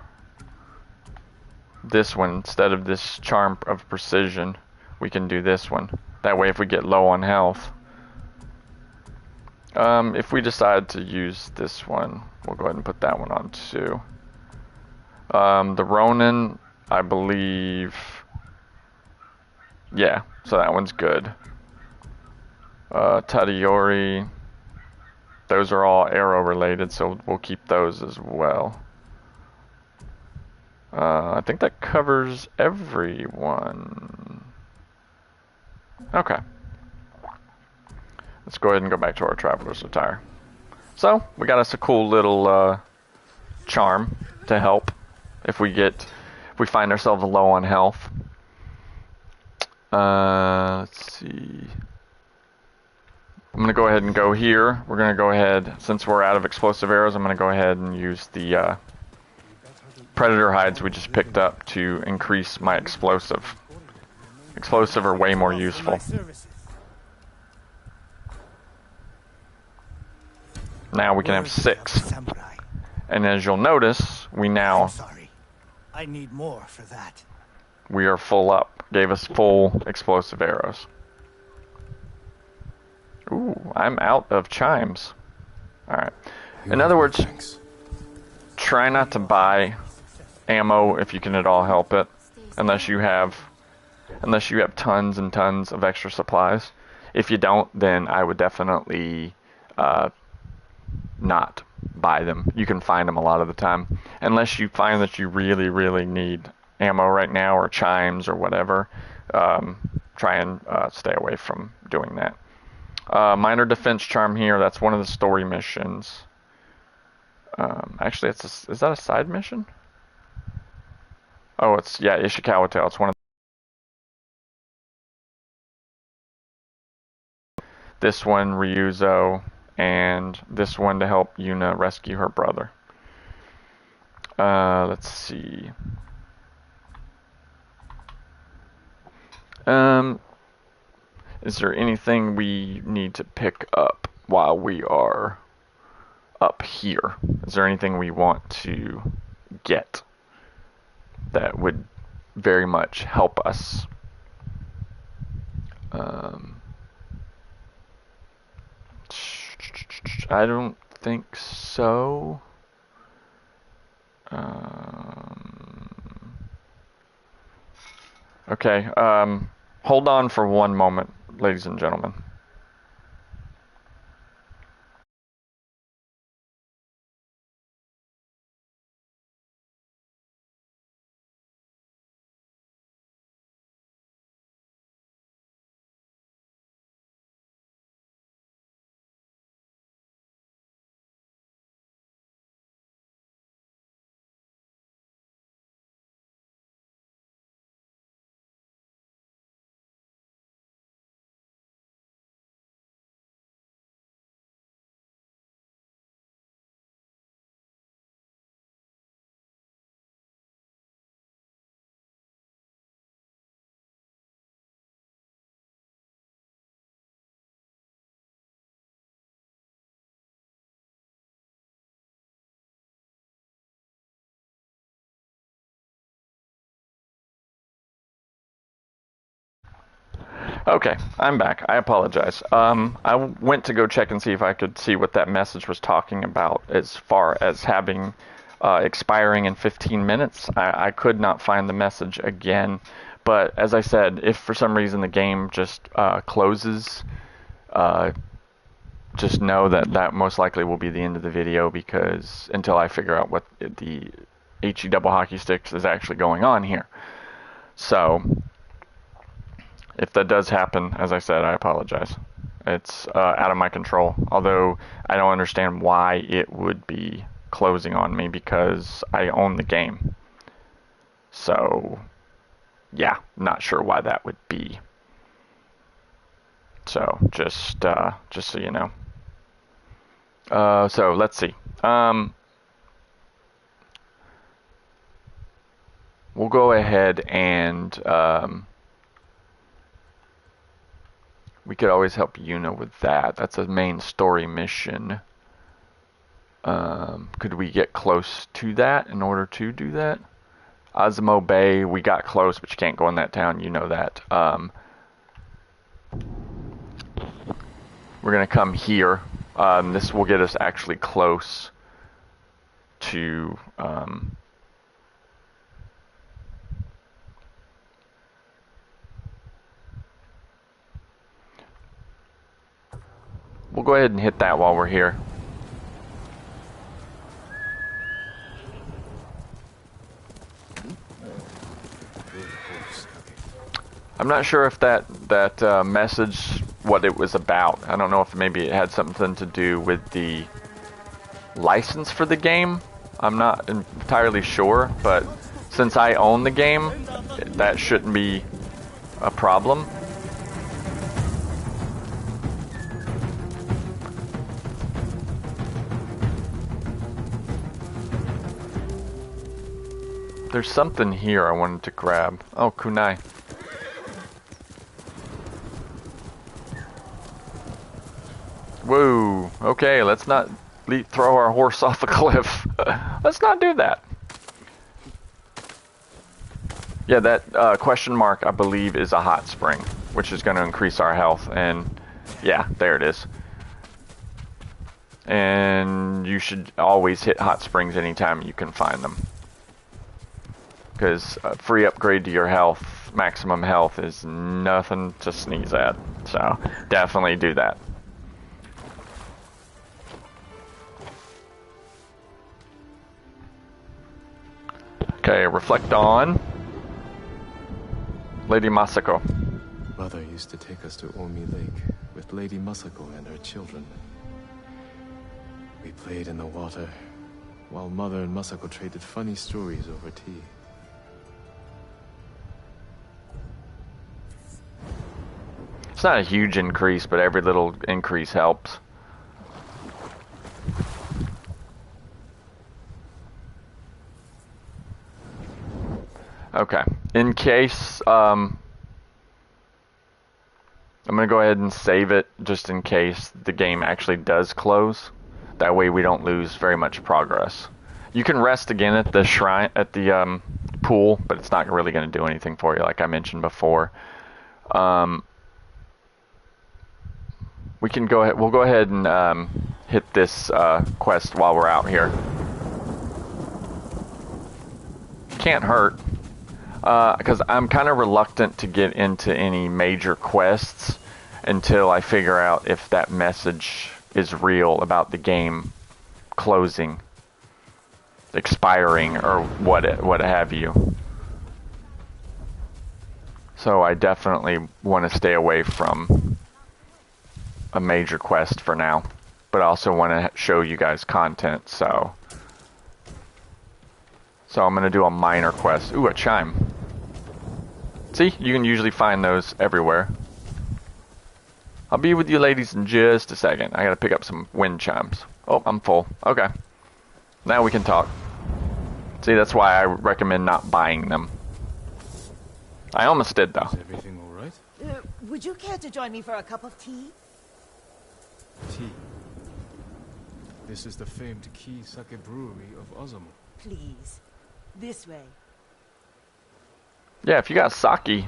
Speaker 1: this one. Instead of this Charm of Precision, we can do this one. That way if we get low on health. If we decide to use this one, we'll go ahead and put that one on too. The Ronin, I believe... Yeah, so that one's good. Tadayori, those are all arrow related, so we'll keep those as well. I think that covers everyone. Okay. Let's go ahead and go back to our Traveler's Attire. So, we got us a cool little charm to help if we find ourselves low on health. Let's see. I'm going to go ahead and go here. We're going to go ahead, since we're out of explosive arrows, I'm going to go ahead and use the predator hides we just picked up to increase my explosive. Explosive are way more useful. Now we can have 6. And as you'll notice, we now...
Speaker 5: Sorry. I need more for that.
Speaker 1: We are full up. Gave us full explosive arrows. Ooh, I'm out of chimes. Alright. In other words, try not to buy ammo if you can at all help it. Unless you have tons and tons of extra supplies. If you don't, then I would definitely not buy them. You can find them a lot of the time. Unless you find that you really, really need ammo right now, or chimes, or whatever. Try and stay away from doing that. Minor defense charm here. That's one of the story missions. Actually, is that a side mission? Oh, it's, yeah, Ishikawa Tale. It's one of this one, Ryuzo, and this one to help Yuna rescue her brother. Let's see. Is there anything we need to pick up while we are up here? Is there anything we want to get that would very much help us? I don't think so. Okay, hold on for one moment, ladies and gentlemen. Okay, I'm back. I apologize. I went to go check and see if I could see what that message was talking about as far as having expiring in 15 minutes. I could not find the message again, but as I said, if for some reason the game just closes, just know that that most likely will be the end of the video, because until I figure out what the HE double hockey sticks is actually going on here. So if that does happen, as I said, I apologize. It's out of my control, although I don't understand why it would be closing on me, because I own the game. So yeah, not sure why that would be. So just so you know. So let's see. We'll go ahead and we could always help Yuna with that. That's a main story mission. Could we get close to that in order to do that? Osmo Bay, we got close, but you can't go in that town. You know that. We're going to come here. This will get us actually close to... we'll go ahead and hit that while we're here. I'm not sure if that message, what it was about. I don't know if maybe it had something to do with the license for the game. I'm not entirely sure, but since I own the game, that shouldn't be a problem. There's something here I wanted to grab. Oh, kunai. Whoa, okay, let's not throw our horse off a cliff. Let's not do that. Yeah, that question mark, I believe, is a hot spring, which is going to increase our health, and yeah, there it is. And you should always hit hot springs anytime you can find them, because a free upgrade to your health, maximum health, is nothing to sneeze at, so definitely do that. Okay, reflect on Lady Masako.
Speaker 3: Mother used to take us to Omi Lake with Lady Masako and her children. We played in the water, while Mother and Masako traded funny stories over tea.
Speaker 1: It's not a huge increase, but every little increase helps. Okay, in case, I'm going to go ahead and save it just in case the game actually does close. That way we don't lose very much progress. You can rest again at the shrine, at the pool, but it's not really going to do anything for you, like I mentioned before. We can go ahead, we'll go ahead and hit this quest while we're out here. Can't hurt. Because I'm kind of reluctant to get into any major quests until I figure out if that message is real about the game closing, expiring, or what have you. So I definitely want to stay away from a major quest for now, but I also want to show you guys content, so I'm going to do a minor quest. Ooh, a chime. See, you can usually find those everywhere. I'll be with you ladies in just a second. I got to pick up some wind chimes. Oh, I'm full. Okay. Now we can talk. See, that's why I recommend not buying them. I almost did, though.
Speaker 3: Is everything all right?
Speaker 8: Would you care to join me for a cup of tea?
Speaker 3: Tea. This is the famed Key Sake Brewery of Ozumu.
Speaker 8: Please. This way.
Speaker 1: Yeah, if you got sake,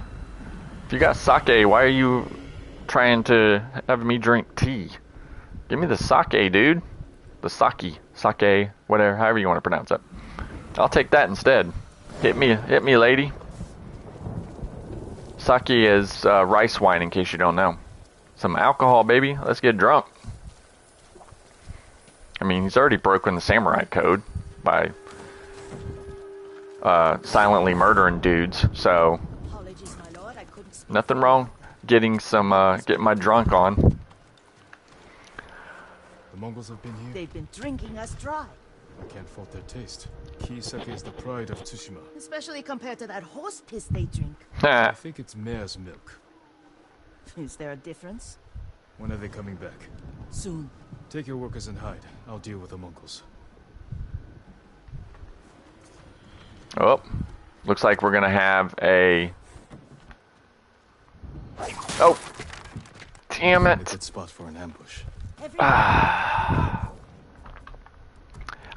Speaker 1: if If you got sake, why are you trying to have me drink tea? Give me the sake, dude. The sake, whatever, however you want to pronounce it. I'll take that instead. Hit me, lady. Sake is rice wine, in case you don't know. Some alcohol, baby. Let's get drunk. I mean, he's already broken the samurai code by silently murdering dudes, so
Speaker 8: Apologies, my lord. I couldn't speak.
Speaker 1: nothing wrong getting my drunk on.
Speaker 3: The Mongols have been here.
Speaker 8: They've been drinking us dry,
Speaker 3: I can't fault their taste. Key sake is the pride of Tsushima.
Speaker 8: especially compared to that horse piss they drink.
Speaker 3: I think it's mare's milk.
Speaker 8: Is there a difference?
Speaker 3: When are they coming back?
Speaker 8: Soon.
Speaker 3: Take your workers and hide. I'll deal with the Mongols.
Speaker 1: Oh, looks like we're gonna have a... Oh, damn
Speaker 3: A
Speaker 1: it.
Speaker 3: good spot for an ambush.
Speaker 1: I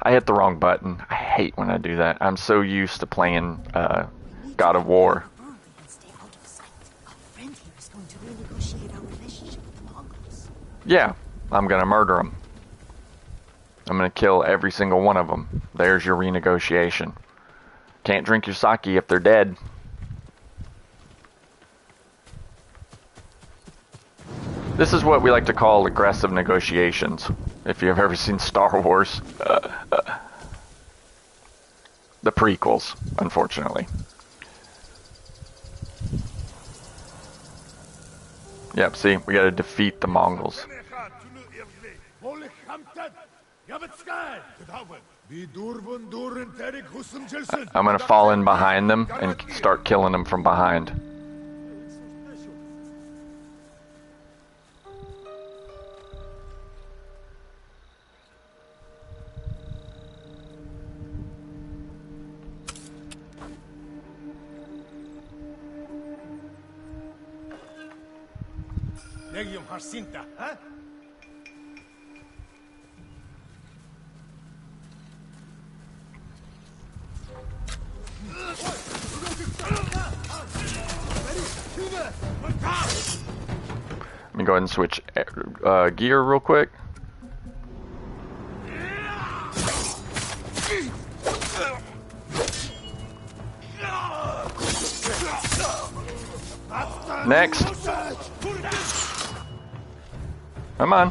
Speaker 1: hit the wrong button. I hate when I do that. I'm so used to playing God of War.
Speaker 8: Stay out of sight. Our friend here is going to renegotiate our relationship with the Mongols.
Speaker 1: Yeah, I'm gonna murder them. I'm gonna kill every single one of them. There's your renegotiation. Can't drink your sake if they're dead. This is what we like to call aggressive negotiations, if you've ever seen Star Wars. The prequels, unfortunately. Yep, see, we gotta defeat the Mongols. I'm gonna fall in behind them and start killing them from behind. Let me go ahead and switch gear real quick. Next. Come on.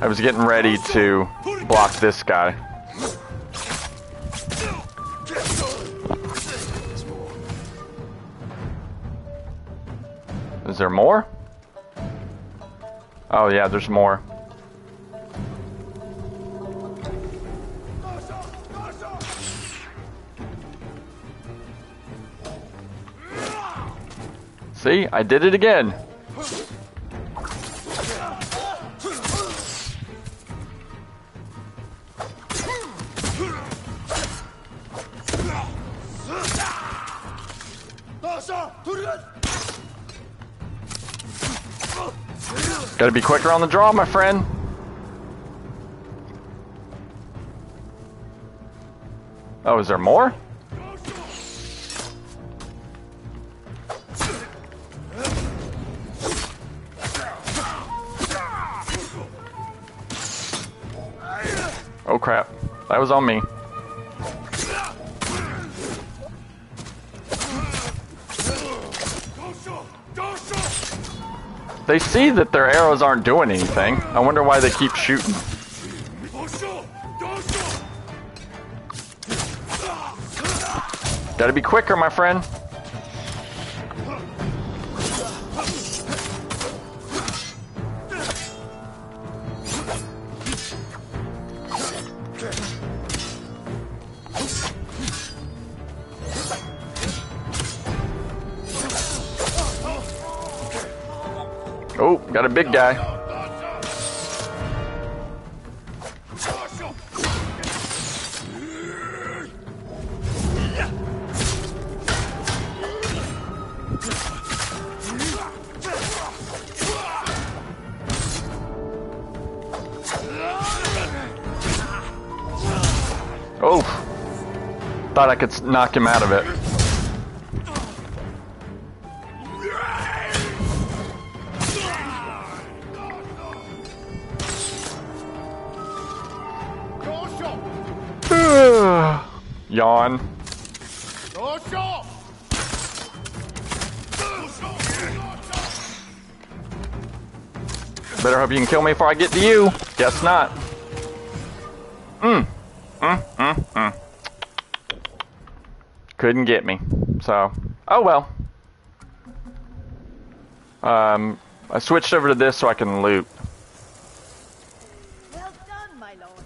Speaker 1: I was getting ready to block this guy. Is there more? Oh yeah, there's more. See, I did it again. Gotta be quicker on the draw, my friend. Oh, is there more? Oh crap, that was on me. They see that their arrows aren't doing anything. I wonder why they keep shooting. Gotta be quicker, my friend. Oh, got a big guy. Thought I could knock him out of it. Yawn. Better hope you can kill me before I get to you. Guess not. Couldn't get me. So, oh well. I switched over to this so I can loot.
Speaker 8: Well done, my lord.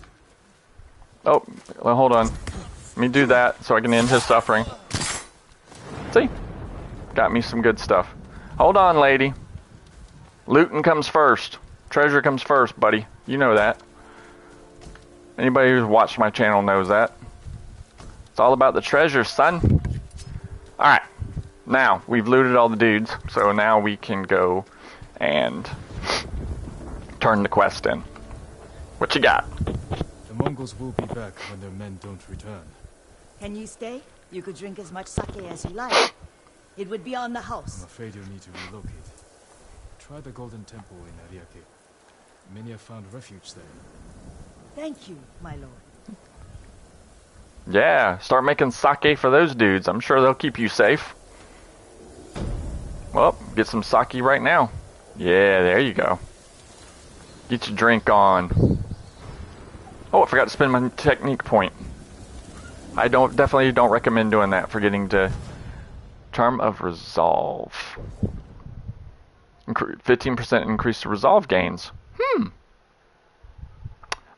Speaker 1: Oh, well, hold on. Let me do that so I can end his suffering. See? Got me some good stuff. Hold on, lady. Looting comes first. Treasure comes first, buddy. You know that. Anybody who's watched my channel knows that. It's all about the treasure, son. Alright. Now, we've looted all the dudes, so now we can go and turn the quest in. What you got?
Speaker 3: The Mongols will be back when their men don't return.
Speaker 8: Can you stay? You could drink as much sake as you like. It would be on the
Speaker 3: I'm
Speaker 8: house.
Speaker 3: afraid you'll need to relocate. Try the Golden Temple in Ariake. Many have found refuge there.
Speaker 8: Thank you, my lord.
Speaker 1: Yeah, start making sake for those dudes. I'm sure they'll keep you safe. Well, get some sake right now. Yeah, there you go. Get your drink on. Oh, I forgot to spend my technique point. I definitely don't recommend doing that. Forgetting to Charm of Resolve. 15% increase to resolve gains.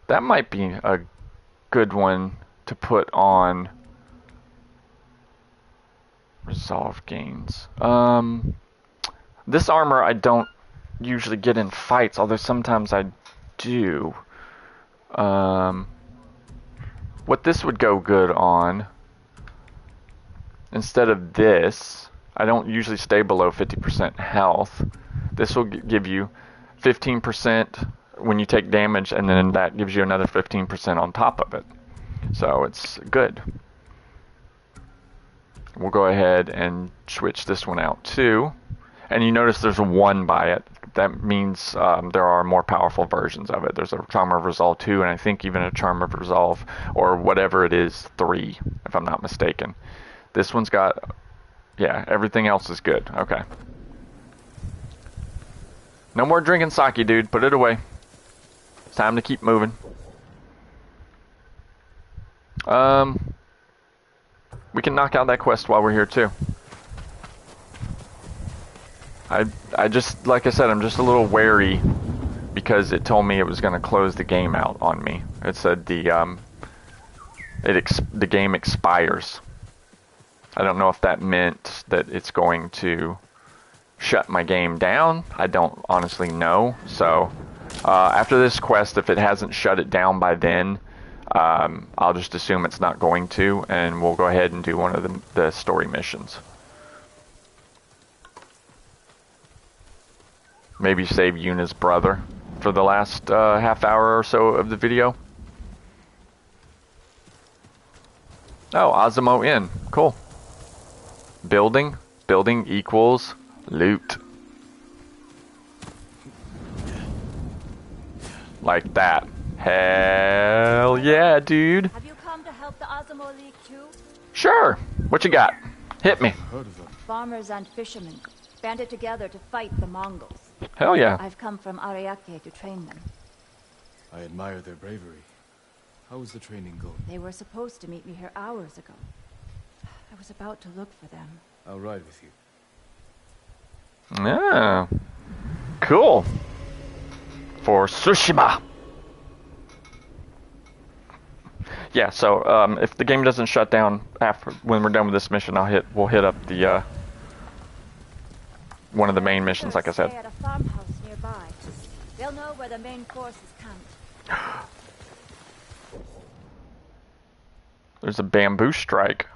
Speaker 1: That might be a good one to put on resolve gains. This armor I don't usually get in fights, although sometimes I do. What this would go good on, instead of this, I don't usually stay below 50% health. This will give you 15% when you take damage, and then that gives you another 15% on top of it. So it's good. We'll go ahead and switch this one out too. And you notice there's a 1 by it. That means there are more powerful versions of it. There's a Charm of Resolve 2, and I think even a Charm of Resolve, or whatever it is, 3, if I'm not mistaken. This one's got, yeah, everything else is good. Okay. No more drinking sake, dude. Put it away. It's time to keep moving. We can knock out that quest while we're here too. I just, like I said, I'm just a little wary because it told me it was going to close the game out on me. It said the game expires. I don't know if that meant that it's going to shut my game down. I don't honestly know. So after this quest, if it hasn't shut it down by then, I'll just assume it's not going to, and we'll go ahead and do one of the story missions. Maybe save Yuna's brother for the last half hour or so of the video. Oh, Azamo Inn. Cool. Building. Building equals loot. Like that. Hell yeah, dude.
Speaker 4: Have you come to help the Azamo League too?
Speaker 1: Sure. What you got? Hit me.
Speaker 3: Heard of them.
Speaker 4: Farmers and fishermen banded together to fight the Mongols.
Speaker 1: Hell yeah.
Speaker 4: I've come from Ariake to train them.
Speaker 3: I admire their bravery. How is the training going?
Speaker 4: They were supposed to meet me here hours ago. I was about to look for them.
Speaker 3: I'll ride with you.
Speaker 1: Yeah. Cool. For Tsushima. Yeah, so if the game doesn't shut down after when we're done with this mission, we'll hit up the one of the main missions, like I said.
Speaker 4: Stay at a farmhouse nearby. They'll know where the main force is camped.
Speaker 1: There's a bamboo strike.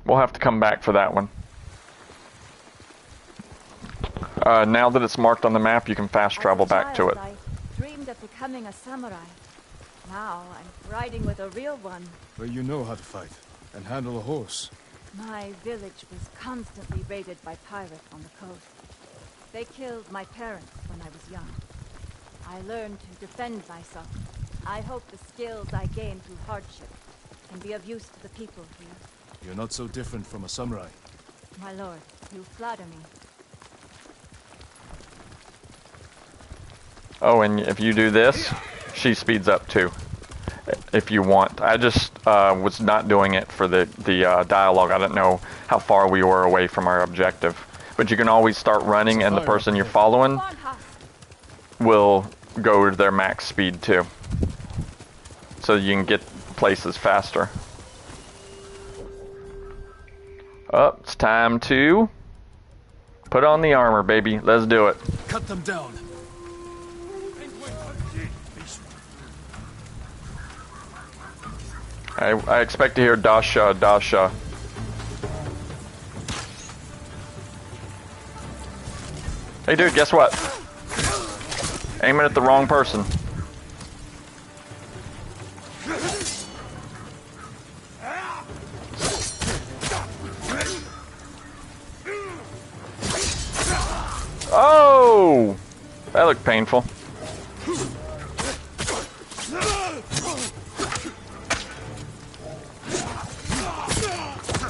Speaker 1: We'll have to come back for that one. Now that it's marked on the map, you can fast travel back to it.
Speaker 4: I dreamed of becoming a samurai.
Speaker 9: Now I'm riding with a real one.
Speaker 3: But you know how to fight and handle a horse.
Speaker 9: My village was constantly raided by pirates on the coast. They killed my parents when I was young. I learned to defend myself. I hope the skills I gained through hardship can be of use to the people here.
Speaker 3: You're not so different from a samurai.
Speaker 9: My lord, you flatter me.
Speaker 1: Oh, and if you do this, she speeds up too. If you want. I just was not doing it for the dialogue. I didn't know how far we were away from our objective. But you can always start running and the person you're following will go to their max speed too. So you can get places faster. Oh, it's time to put on the armor, baby. Let's do it.
Speaker 3: Cut them down.
Speaker 1: I expect to hear Dasha, Dasha. Hey dude, guess what? Aiming at the wrong person. Oh! That looked painful.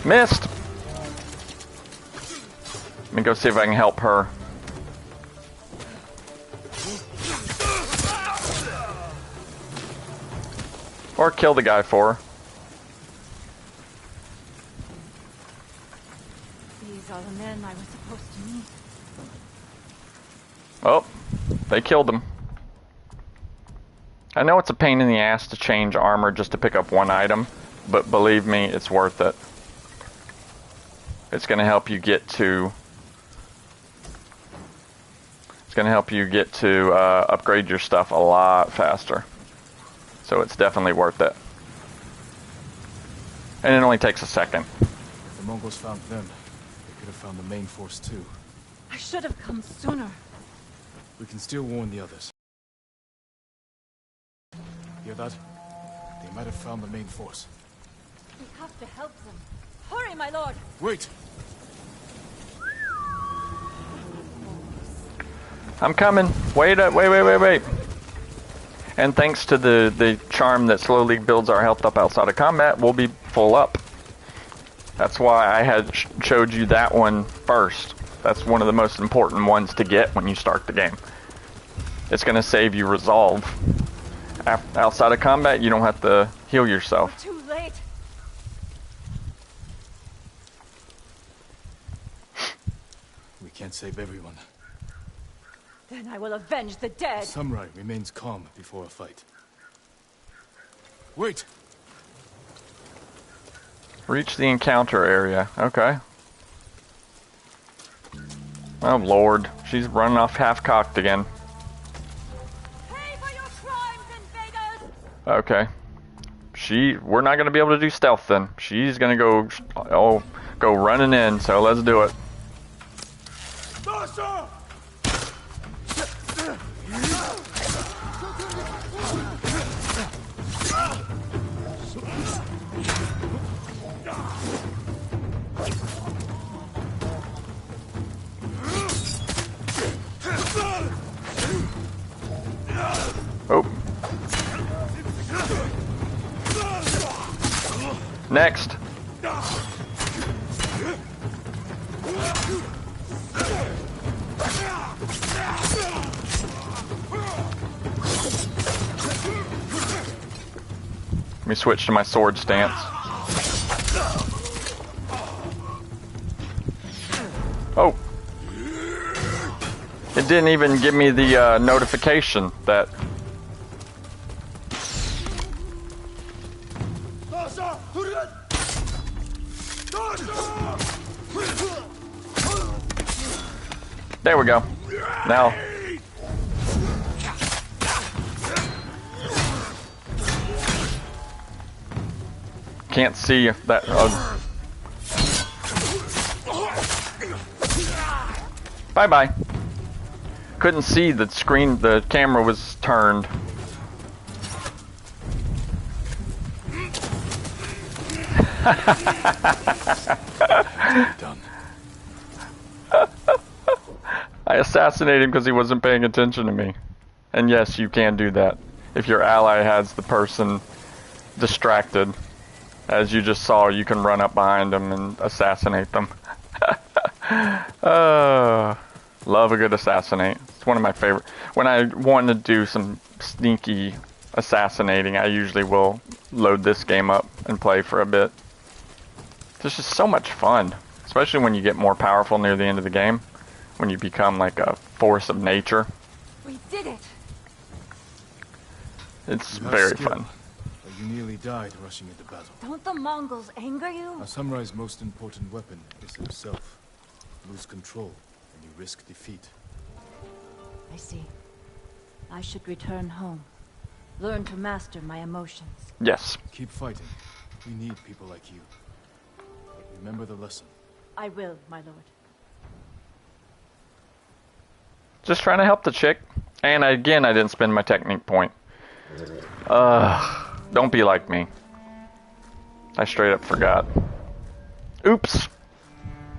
Speaker 1: Missed! Let me go see if I can help her. Or kill the guy for her.
Speaker 9: These are the men I was supposed to meet.
Speaker 1: Oh, they killed him. I know it's a pain in the ass to change armor just to pick up one item, but believe me, it's worth it. It's going to help you get to... upgrade your stuff a lot faster. So it's definitely worth it. And it only takes a second.
Speaker 3: If the Mongols found them, they could have found the main force too.
Speaker 9: I should have come sooner.
Speaker 3: We can still warn the others. Hear that? They might have found the main force.
Speaker 9: We have to help them. Hurry, my lord!
Speaker 3: Wait!
Speaker 1: I'm coming. Wait. And thanks to the charm that slowly builds our health up outside of combat, we'll be full up. That's why I had showed you that one first. That's one of the most important ones to get when you start the game. It's going to save you resolve. Outside of combat, you don't have to heal yourself.
Speaker 9: We're too late.
Speaker 3: We can't save everyone.
Speaker 9: Then I will avenge the dead.
Speaker 3: Samurai remains calm before a fight. Wait!
Speaker 1: Reach the encounter area. Okay. Oh lord, she's running off half-cocked again.
Speaker 9: Pay for your crimes, invaders!
Speaker 1: Okay. We're not gonna be able to do stealth then. She's gonna go running in, so let's do it. Oh. Next. Let me switch to my sword stance. Oh. It didn't even give me the notification that... There we go. Now. Can't see if that... Bye-bye. Couldn't see the screen, the camera was turned.
Speaker 3: Done.
Speaker 1: I assassinated him because he wasn't paying attention to me. And yes, you can do that. If your ally has the person distracted, as you just saw, you can run up behind them and assassinate them. Love a good assassinate. It's one of my favorite. When I want to do some sneaky assassinating, I usually will load this game up and play for a bit. It's just so much fun, especially when you get more powerful near the end of the game, when you become like a force of nature.
Speaker 9: We did it!
Speaker 1: It's
Speaker 3: You have
Speaker 1: very
Speaker 3: skill,
Speaker 1: fun.
Speaker 3: but you nearly died rushing into battle.
Speaker 9: Don't the Mongols anger you?
Speaker 3: A samurai's most important weapon is himself. Lose control, and you risk defeat.
Speaker 9: I see. I should return home. Learn to master my emotions.
Speaker 1: Yes.
Speaker 3: Keep fighting. We need people like you. But remember the lesson.
Speaker 9: I will, my lord.
Speaker 1: Just trying to help the chick. And again, I didn't spend my technique point. Don't be like me. I straight up forgot. Oops.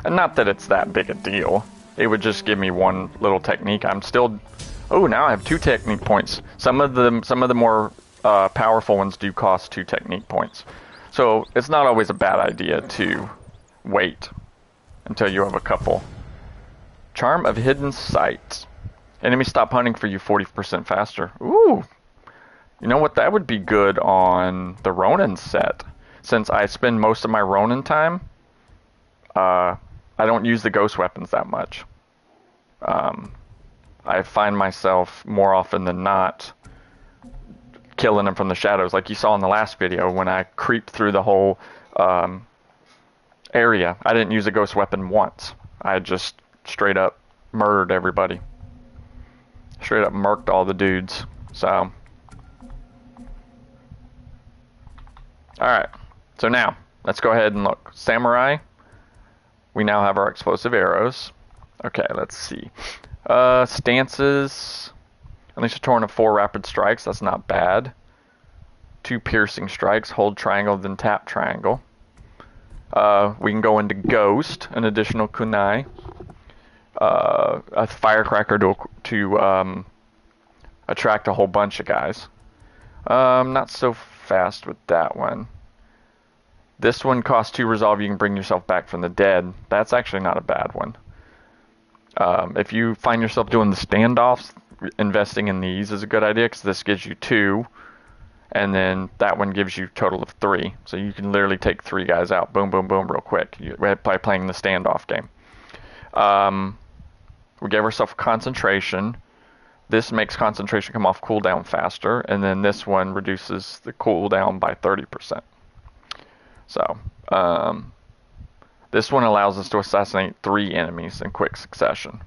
Speaker 1: And not that it's that big a deal. It would just give me one little technique. I'm still... Oh, now I have 2 technique points. Some of the more powerful ones do cost 2 technique points. So it's not always a bad idea to wait until you have a couple. Charm of Hidden Sight. Enemies stop hunting for you 40% faster. Ooh. You know what? That would be good on the Ronin set. Since I spend most of my Ronin time, I don't use the ghost weapons that much. I find myself more often than not killing them from the shadows, like you saw in the last video when I creeped through the whole area. I didn't use a ghost weapon once. I just straight up murdered everybody. Straight up murked all the dudes. So, alright. So now, let's go ahead and look. Samurai. We now have our explosive arrows. Okay, let's see. Stances. Unleash a torrent of 4 rapid strikes. That's not bad. 2 piercing strikes. Hold triangle, then tap triangle. We can go into Ghost, an additional kunai. A firecracker to attract a whole bunch of guys. Not so fast with that one. This one costs 2 resolve. You can bring yourself back from the dead. That's actually not a bad one. If you find yourself doing the standoffs, investing in these is a good idea because this gives you 2, and then that one gives you a total of 3. So you can literally take 3 guys out, boom, boom, boom, real quick by playing the standoff game. We gave ourselves concentration. This makes concentration come off cooldown faster, and then this one reduces the cooldown by 30%. So, this one allows us to assassinate 3 enemies in quick succession.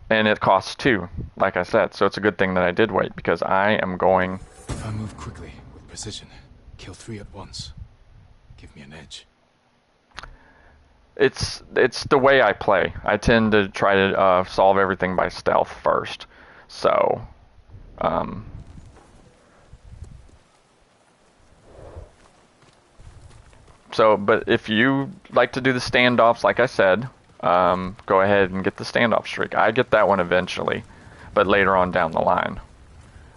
Speaker 1: And it costs 2, like I said, so it's a good thing that I did wait, because I am going...
Speaker 3: If I move quickly, with precision, kill 3 at once, give me an edge.
Speaker 1: It's the way I play. I tend to try to solve everything by stealth first. So, but if you like to do the standoffs, like I said, go ahead and get the standoff streak. I get that one eventually, but later on down the line.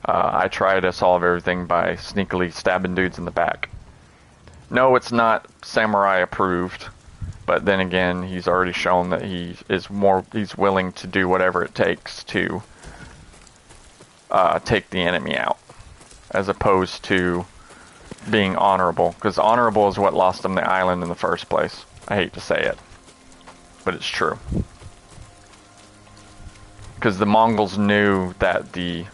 Speaker 1: I try to solve everything by sneakily stabbing dudes in the back. No, it's not samurai approved, but then again, he's already shown that he's willing to do whatever it takes to take the enemy out, as opposed to being honorable, because honorable is what lost him the island in the first place. I hate to say it, but it's true. Because the Mongols knew that the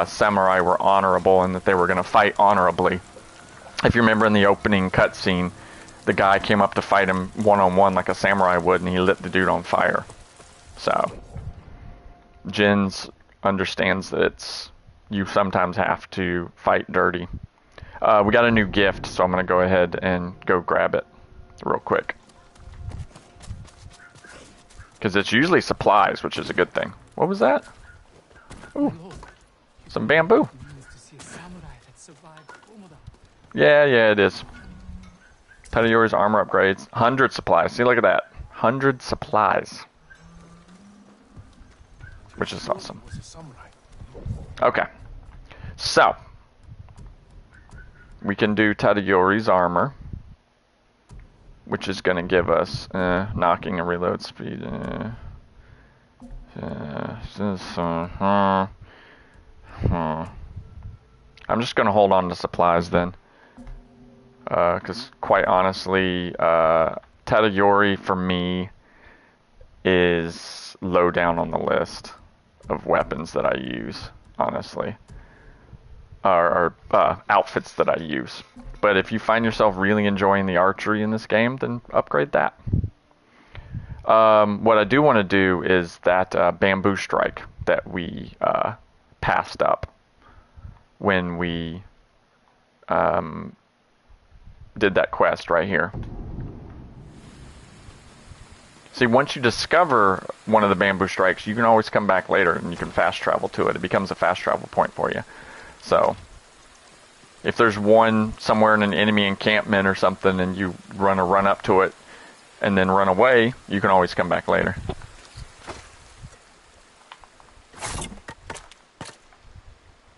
Speaker 1: samurai were honorable and that they were going to fight honorably. If you remember in the opening cutscene, the guy came up to fight him one-on-one like a samurai would, and he lit the dude on fire. So, Jins understands that you sometimes have to fight dirty. We got a new gift, so I'm going to go ahead and go grab it real quick. Because it's usually supplies, which is a good thing. What was that? Ooh, some bamboo. Yeah, it is. Tadayori's armor upgrades. 100 supplies. See, look at that. 100 supplies. Which is awesome. Okay. So. We can do Tadayori's armor. Which is going to give us knocking and reload speed. I'm just going to hold on to supplies then. Because quite honestly, Tadayori for me is low down on the list of weapons that I use, honestly. Or outfits that I use. But if you find yourself really enjoying the archery in this game, then upgrade that. What I do want to do is that bamboo strike that we passed up when we did that quest right here. See, once you discover one of the bamboo strikes, you can always come back later and you can fast travel to it. It becomes a fast travel point for you. So, if there's one somewhere in an enemy encampment or something and you run up to it and then run away, you can always come back later.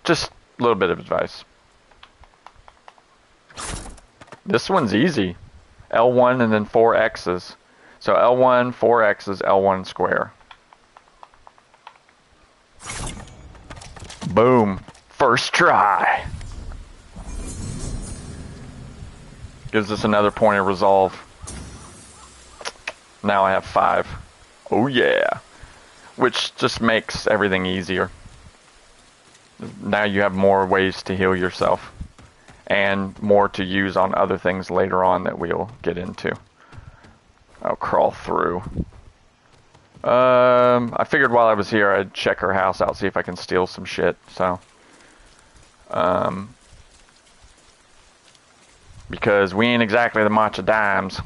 Speaker 1: Just a little bit of advice. This one's easy. L1 and then 4 X's. So L1, 4 X's, L1 square. Boom. First try. Gives us another point of resolve. Now I have 5. Oh yeah. Which just makes everything easier. Now you have more ways to heal yourself. And more to use on other things later on that we'll get into. I'll crawl through. I figured while I was here I'd check her house out, see if I can steal some shit, so. Because we ain't exactly the matcha dimes.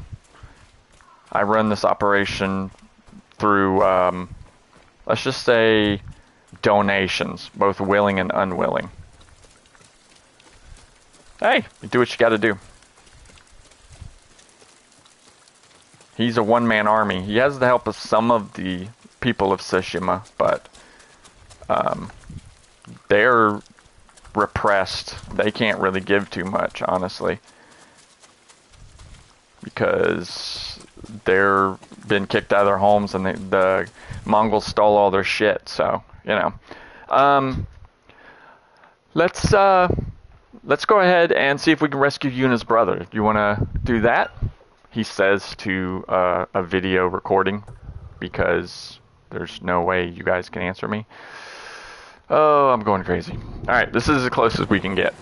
Speaker 1: I run this operation through, let's just say, donations, both willing and unwilling. Hey, you do what you gotta do. He's a one-man army. He has the help of some of the people of Tsushima, but they're repressed. They can't really give too much, honestly. Because they're been kicked out of their homes and the Mongols stole all their shit, so, you know. Let's go ahead and see if we can rescue Yuna's brother. Do you want to do that? He says to a video recording, because there's no way you guys can answer me. Oh, I'm going crazy. Alright, this is as close as we can get.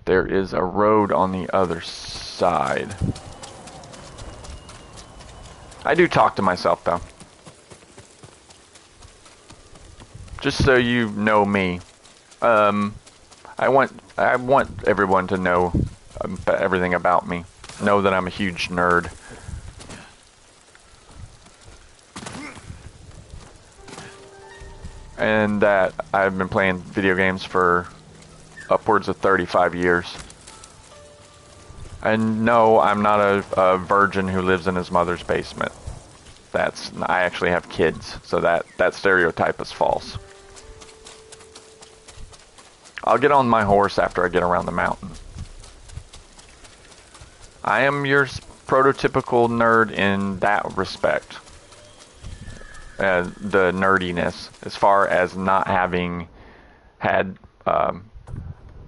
Speaker 1: There is a road on the other side. I do talk to myself, though. Just so you know me. I want everyone to know everything about me. Know that I'm a huge nerd. And that I've been playing video games for upwards of 35 years. And no, I'm not a virgin who lives in his mother's basement. I actually have kids, so that stereotype is false. I'll get on my horse after I get around the mountain. I am your prototypical nerd in that respect. The nerdiness, as far as not having had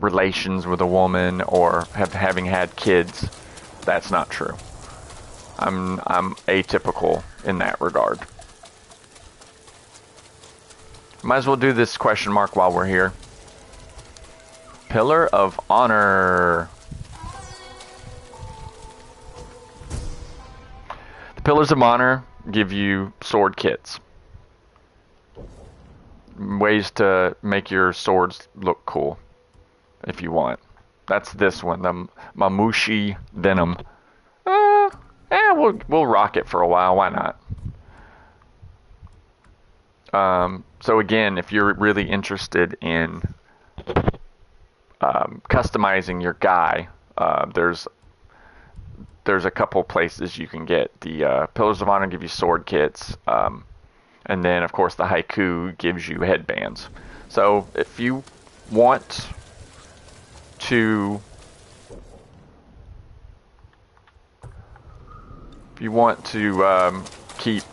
Speaker 1: relations with a woman or having had kids, that's not true. I'm atypical in that regard. Might as well do this question mark while we're here. Pillar of Honor. The Pillars of Honor give you sword kits. Ways to make your swords look cool, if you want. That's this one, the Mamushi Venom. We'll rock it for a while. Why not? So again, if you're really interested in customizing your guy, there's a couple places you can get. The Pillars of Honor give you sword kits, and then of course the Haiku gives you headbands. So if you want to keep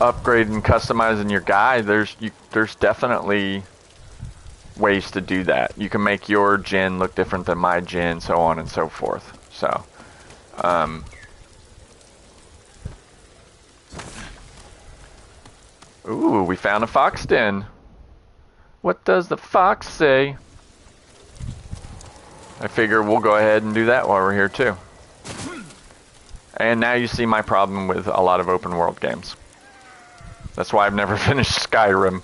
Speaker 1: upgrading and customizing your guy, there's definitely ways to do that. You can make your gen look different than my gen, so on and so forth. So ooh, we found a fox den. What does the fox say? I figure we'll go ahead and do that while we're here too. And now you see my problem with a lot of open world games. That's why I've never finished Skyrim.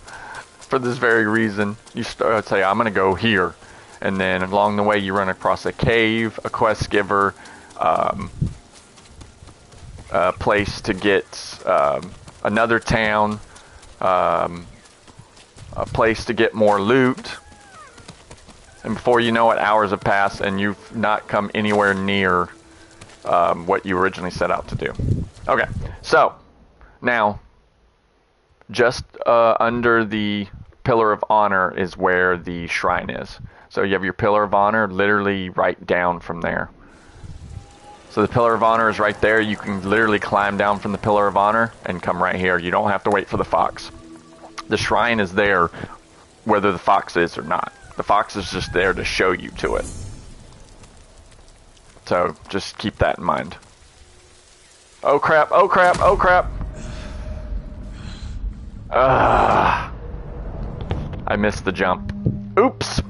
Speaker 1: For this very reason. You say, I'm going to go here. And then along the way you run across a cave, a quest giver, a place to get another town, a place to get more loot. And before you know it, hours have passed and you've not come anywhere near what you originally set out to do. Okay, so now just under the Pillar of Honor is where the shrine is. So you have your Pillar of Honor literally right down from there. So the Pillar of Honor is right there. You can literally climb down from the Pillar of Honor and come right here. You don't have to wait for the fox. The shrine is there whether the fox is or not. The fox is just there to show you to it. So just keep that in mind. Oh crap, oh crap, oh crap. I missed the jump. Oops.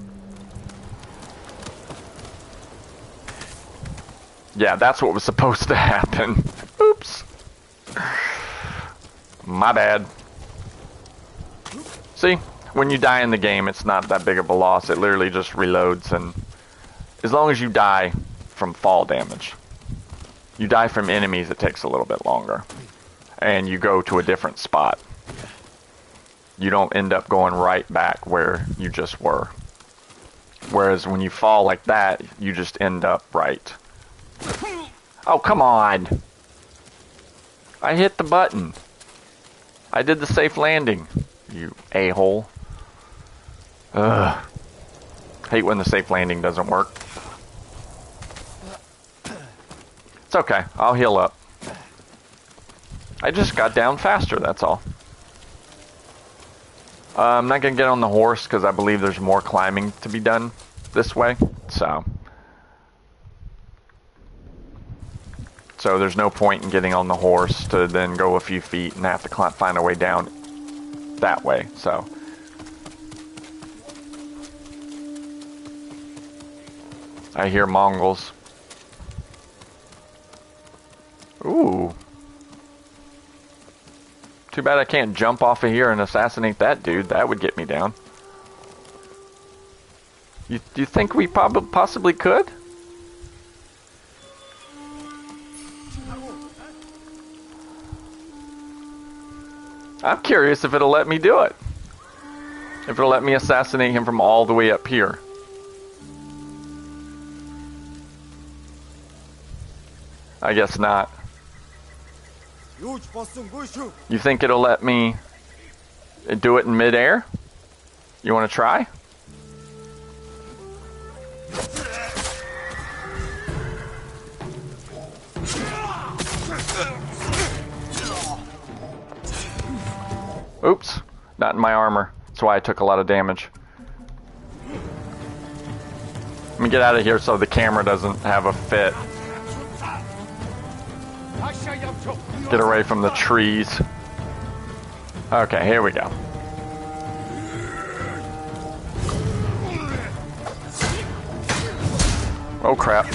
Speaker 1: Yeah, that's what was supposed to happen. Oops. My bad. See, when you die in the game, it's not that big of a loss. It literally just reloads, and as long as you die from fall damage. You die from enemies, it takes a little bit longer. And you go to a different spot. You don't end up going right back where you just were. Whereas when you fall like that, you just end up right. Oh, come on! I hit the button. I did the safe landing, you a-hole. Ugh. Hate when the safe landing doesn't work. It's okay, I'll heal up. I just got down faster, that's all. I'm not going to get on the horse because I believe there's more climbing to be done this way. So there's no point in getting on the horse to then go a few feet and have to find a way down that way. So I hear Mongols. Ooh. Too bad I can't jump off of here and assassinate that dude. That would get me down. Do you think we possibly could? I'm curious if it'll let me do it. If it'll let me assassinate him from all the way up here. I guess not. You think it'll let me do it in midair? You want to try? Oops, not in my armor. That's why I took a lot of damage. Let me get out of here so the camera doesn't have a fit. Get away from the trees. Okay, here we go. Oh crap.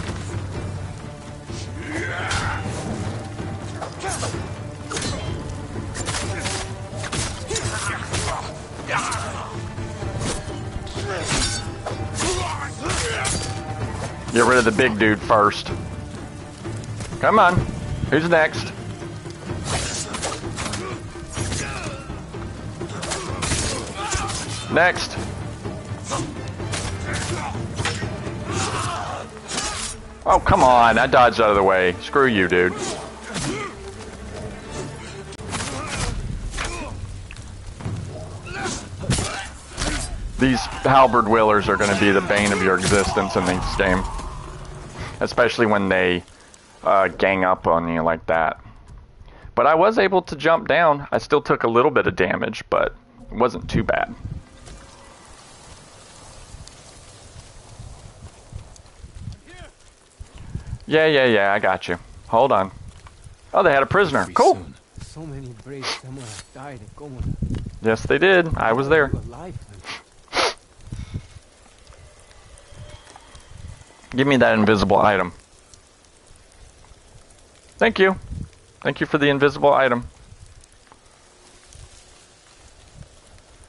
Speaker 1: Get rid of the big dude first. Come on. Who's next? Next. Oh, come on. I dodged out of the way. Screw you, dude. These halberd wielders are going to be the bane of your existence in this game. Especially when they gang up on you like that. But I was able to jump down. I still took a little bit of damage, but it wasn't too bad. Yeah, I got you. Hold on. Oh, they had a prisoner. Cool.
Speaker 6: So many brave samurai died in Komoda.
Speaker 1: Yes, they did. I was there. Give me that invisible item. Thank you. Thank you for the invisible item.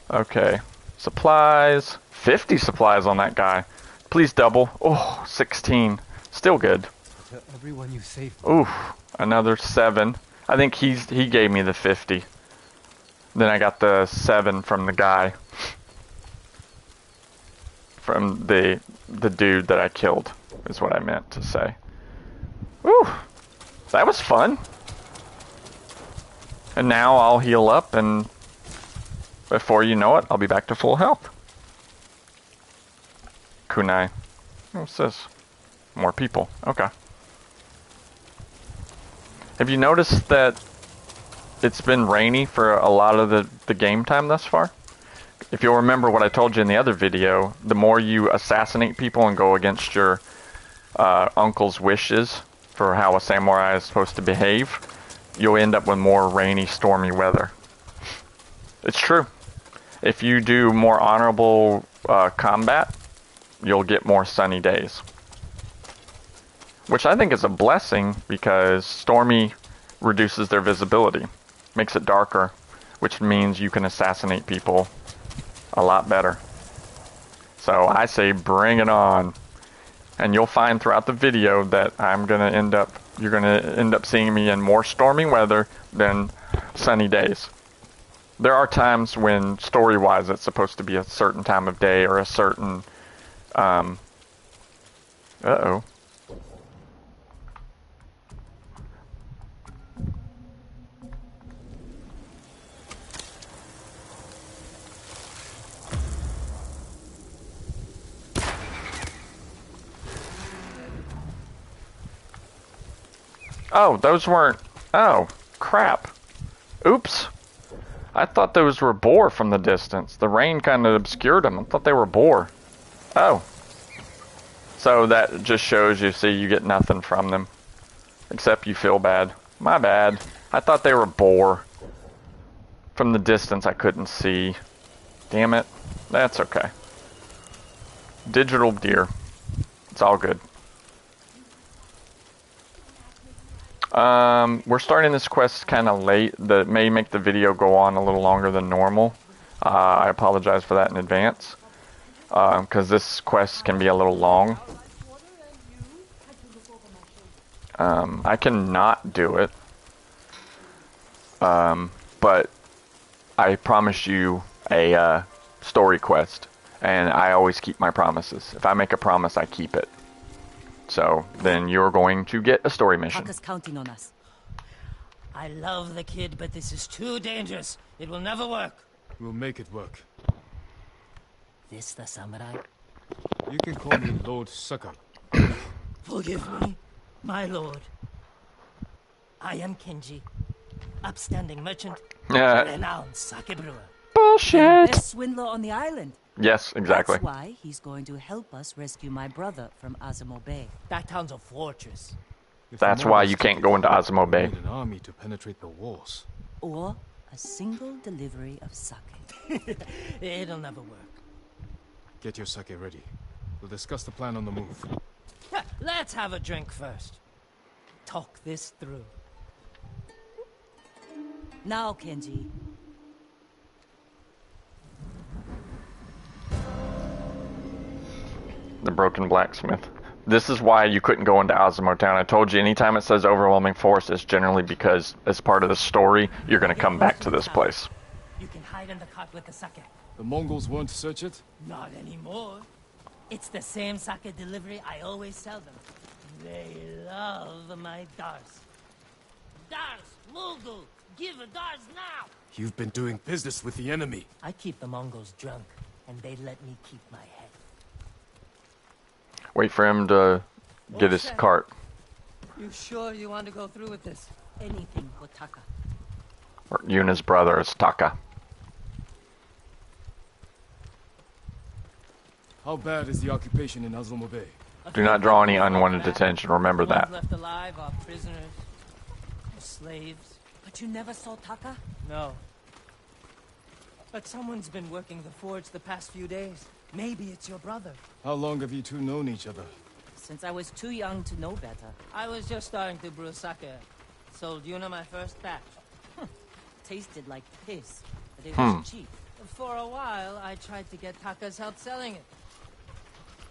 Speaker 1: Okay. Supplies. 50 supplies on that guy. Please double. Oh, 16. Still good.
Speaker 6: Everyone you saved.
Speaker 1: Oof. Another 7. I think he gave me the 50. Then I got the 7 from the guy. From the dude that I killed, is what I meant to say. Woo! That was fun. And now I'll heal up, and before you know it, I'll be back to full health. Kunai. What's this? More people. Okay. Have you noticed that it's been rainy for a lot of the game time thus far? If you'll remember what I told you in the other video, the more you assassinate people and go against your uncle's wishes for how a samurai is supposed to behave, you'll end up with more rainy, stormy weather. It's true. If you do more honorable combat, you'll get more sunny days. Which I think is a blessing, because stormy reduces their visibility. Makes it darker, which means you can assassinate people a lot better. So I say bring it on. And you'll find throughout the video that you're gonna end up seeing me in more stormy weather than sunny days. There are times when story-wise it's supposed to be a certain time of day or a certain uh-oh. Oh, those weren't... Oh, crap. Oops. I thought those were boar from the distance. The rain kind of obscured them. I thought they were boar. Oh. So that just shows you, see, you get nothing from them. Except you feel bad. My bad. I thought they were boar. From the distance I couldn't see. Damn it. That's okay. Digital deer. It's all good. We're starting this quest kind of late. That may make the video go on a little longer than normal. I apologize for that in advance. Because this quest can be a little long. I can not do it. But I promise you a story quest. And I always keep my promises. If I make a promise, I keep it. So, then you're going to get a story mission.
Speaker 8: Haka's counting on us. I love the kid, but this is too dangerous. It will never work.
Speaker 3: We'll make it work.
Speaker 8: This the samurai?
Speaker 3: You can call me Lord Sucker.
Speaker 8: Forgive me, my lord. I am Kenji, upstanding merchant, renowned sake brewer.
Speaker 1: Bullshit!
Speaker 10: Best swindler on the island.
Speaker 1: Yes, exactly.
Speaker 10: That's why he's going to help us rescue my brother from Azamo Bay.
Speaker 8: That town's a fortress.
Speaker 1: That's why you can't go into Azamo Bay.
Speaker 3: Need an army to penetrate the walls.
Speaker 10: Or a single delivery of sake.
Speaker 8: It'll never work.
Speaker 3: Get your sake ready. We'll discuss the plan on the move.
Speaker 8: Let's have a drink first. Talk this through.
Speaker 10: Now, Kenji.
Speaker 1: The broken blacksmith. This is why you couldn't go into Azamo Town. I told you, anytime it says overwhelming force, it's generally because, as part of the story, you're going to come back to this place.
Speaker 8: You can hide in the cart with the sake.
Speaker 3: The Mongols won't search it?
Speaker 11: Not anymore. It's the same sake delivery I always sell them. They love my Dars. Dars, Mogul, give a Dars now!
Speaker 3: You've been doing business with the enemy.
Speaker 11: I keep the Mongols drunk, and they let me keep my head.
Speaker 1: Wait for him to get his cart.
Speaker 11: You sure you want to go through with this?
Speaker 10: Anything for Taka.
Speaker 1: Or Yuna's brother is Taka.
Speaker 3: How bad is the occupation in Azumo Bay?
Speaker 1: Do not draw any unwanted attention. Remember
Speaker 11: The ones
Speaker 1: that.
Speaker 11: left alive are prisoners, or slaves.
Speaker 10: But you never saw Taka?
Speaker 11: No. But someone's been working the forge the past few days. Maybe it's your brother.
Speaker 3: How long have you two known each other?
Speaker 10: Since I was too young to know better.
Speaker 11: I was just starting to brew sake. Sold Yuna my first batch.
Speaker 10: Tasted like piss, but it was cheap.
Speaker 11: For a while, I tried to get Taka's help selling it.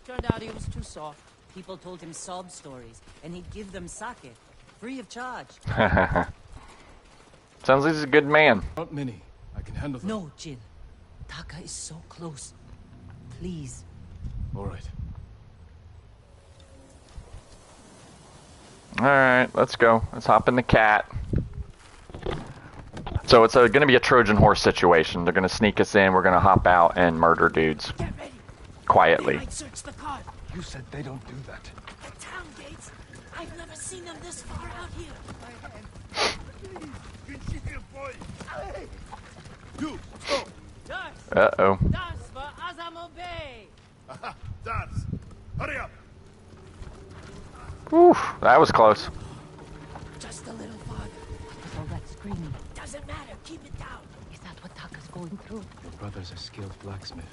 Speaker 11: Turned out he was too soft.
Speaker 10: People told him sob stories, and he'd give them sake, free of charge.
Speaker 1: Sounds like he's a good man.
Speaker 3: Not many. I can handle them.
Speaker 10: No, Jin. Taka is so close. Please.
Speaker 3: All right.
Speaker 1: Alright, let's go. Let's hop in the cat. So it's going to be a Trojan horse situation. They're going to sneak us in, we're going to hop out and murder dudes.
Speaker 11: Get ready.
Speaker 1: Quietly.
Speaker 11: They might search the car.
Speaker 2: You said they don't do that.
Speaker 11: The town gates. I've never seen them this far out here.
Speaker 2: You, stop!
Speaker 11: Dars.
Speaker 1: Uh-oh.
Speaker 11: Dars for Azamo Bay.
Speaker 2: Aha, Dars! Hurry up!
Speaker 1: Whew, that was close.
Speaker 11: Just a little farther.
Speaker 10: What's all that screaming?
Speaker 11: Doesn't matter. Keep it down.
Speaker 10: Is that what Taka's going through?
Speaker 3: Your brother's a skilled blacksmith.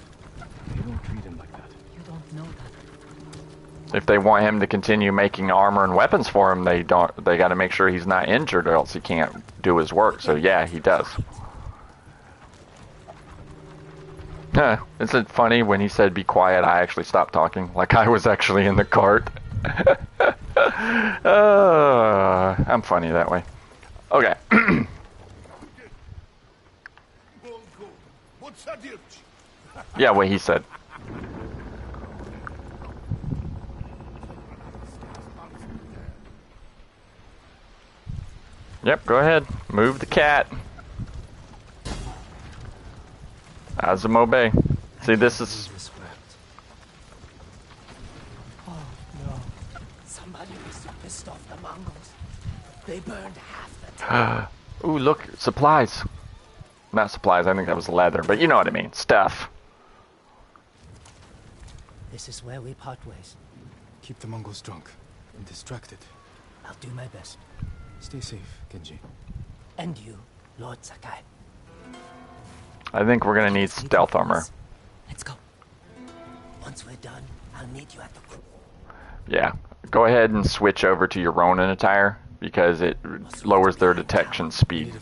Speaker 3: They don't treat him like that.
Speaker 10: You don't know that.
Speaker 1: If they want him to continue making armor and weapons for him, they got to make sure he's not injured or else he can't do his work. So yeah, he does. Isn't it funny when he said be quiet, I actually stopped talking, like I was actually in the cart. I'm funny that way. Okay. Yeah, what he said. Yep, go ahead. Move the cat. Azumo Bay. See, this is...
Speaker 11: Oh, no. Somebody must have pissed off the Mongols. They burned half the town.
Speaker 1: Ooh, look, supplies. Not supplies, I think that was leather, but you know what I mean. Stuff.
Speaker 11: This is where we part ways.
Speaker 3: Keep the Mongols drunk and distracted.
Speaker 11: I'll do my best.
Speaker 3: Stay safe, Genji.
Speaker 11: And you, Lord Sakai.
Speaker 1: I think we're gonna need stealth armor.
Speaker 11: Let's go. Once we're done, I'll meet you at the crew.
Speaker 1: Yeah. Go ahead and switch over to your Ronin attire, because it lowers their detection speed.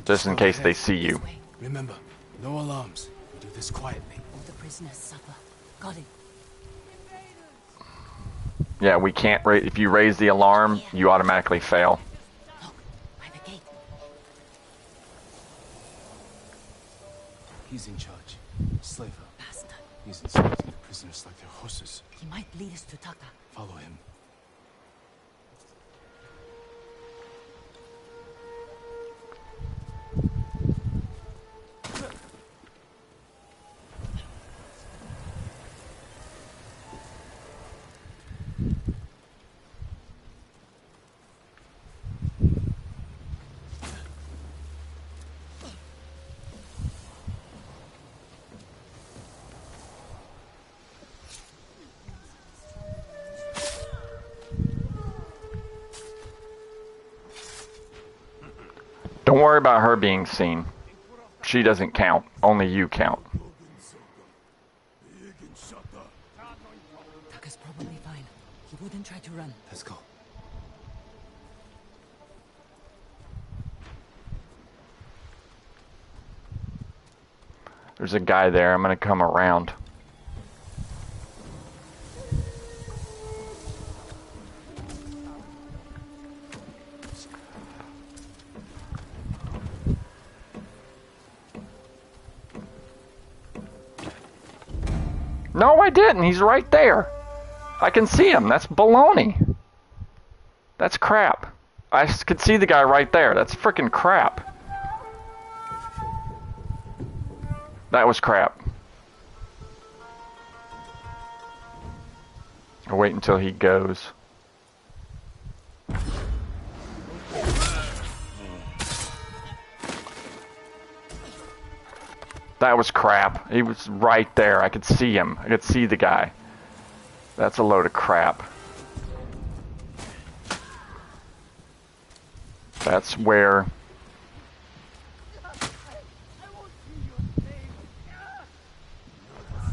Speaker 1: Just in case they see you.
Speaker 3: Remember, no alarms. We do this quietly.
Speaker 10: All the prisoners suffer. Got it.
Speaker 1: Yeah, we can't if you raise the alarm, you automatically fail.
Speaker 10: Look, by the gate.
Speaker 3: He's in charge. Slaver.
Speaker 10: Bastard.
Speaker 3: He's insulting the prisoners like they're horses.
Speaker 10: He might lead us to Taka.
Speaker 3: Follow him.
Speaker 1: Don't worry about her being seen. She doesn't count. Only you count.
Speaker 10: Taka's probably fine. He wouldn't try to run.
Speaker 3: Let's go.
Speaker 1: There's a guy there. I'm gonna come around. No, I didn't. He's right there. I can see him. That's baloney. That's crap. I could see the guy right there. That's freaking crap. That was crap. I'll wait until he goes. That was crap. He was right there. I could see him. I could see the guy. That's a load of crap. That's where...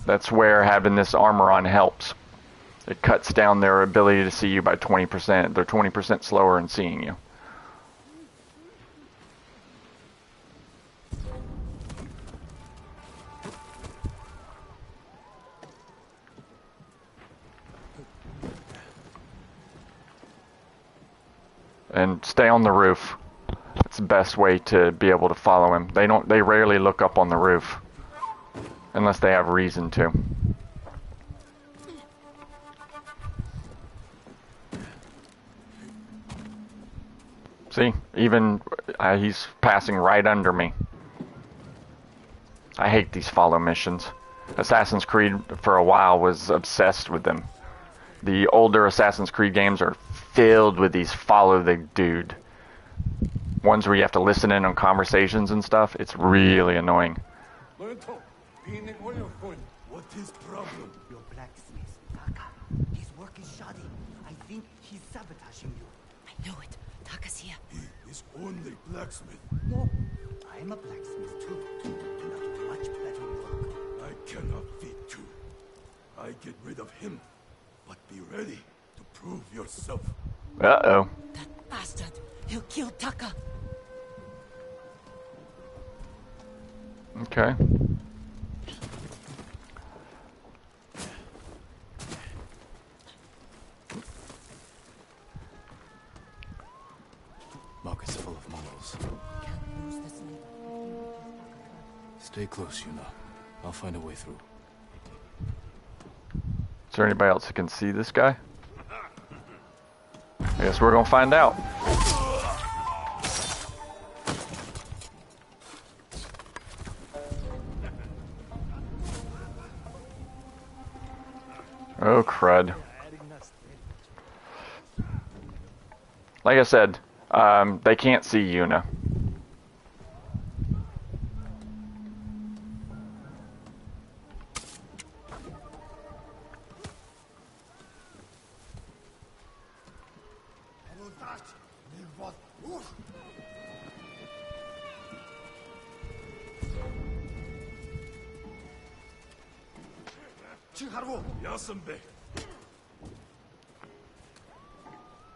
Speaker 1: That's where having this armor on helps. It cuts down their ability to see you by 20%. They're 20% slower in seeing you. And stay on the roof. It's the best way to be able to follow him. They rarely look up on the roof. Unless they have reason to. See? Even he's passing right under me. I hate these follow missions. Assassin's Creed for a while was obsessed with them. The older Assassin's Creed games are filled with these follow the dude. Ones where you have to listen in on conversations and stuff. It's really annoying.
Speaker 2: What is problem?
Speaker 12: Your blacksmith, Taka. His work is shoddy. I think he's sabotaging you.
Speaker 8: I know it. Taka's here.
Speaker 2: He is only blacksmith.
Speaker 12: No, I'm a blacksmith too. And I do much better work.
Speaker 2: I cannot be too. I get rid of him. But be ready to prove yourself.
Speaker 1: Uh-oh.
Speaker 8: That bastard. He'll kill Taka.
Speaker 1: Okay.
Speaker 3: Market's full of Mongols.
Speaker 8: Can't lose this later.
Speaker 3: Stay close, Yuna. I'll find a way through.
Speaker 1: Is there anybody else that can see this guy? I guess we're gonna find out. Oh, crud. Like I said, they can't see Yuna.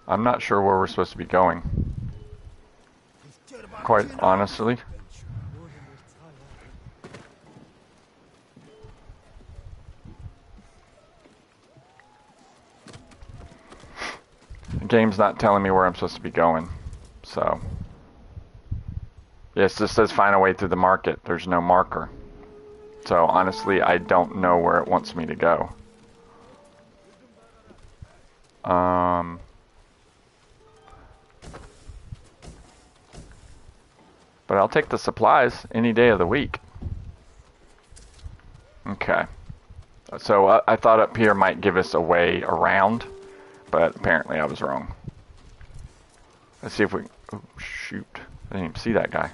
Speaker 1: I'm not sure where we're supposed to be going. Quite honestly. The game's not telling me where I'm supposed to be going. So. Yes, this says find a way through the market. There's no marker. So honestly, I don't know where it wants me to go. But I'll take the supplies any day of the week. Okay. So I thought up here might give us a way around, but apparently I was wrong. Let's see if we... Oh, shoot. I didn't even see that guy.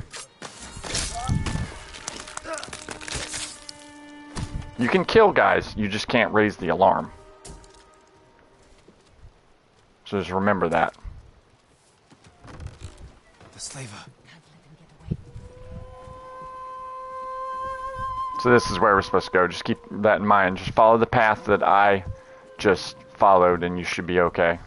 Speaker 1: You can kill guys, you just can't raise the alarm. So just remember that.
Speaker 3: The slaver.
Speaker 1: So this is where we're supposed to go. Just keep that in mind. Just follow the path that I just followed and you should be okay.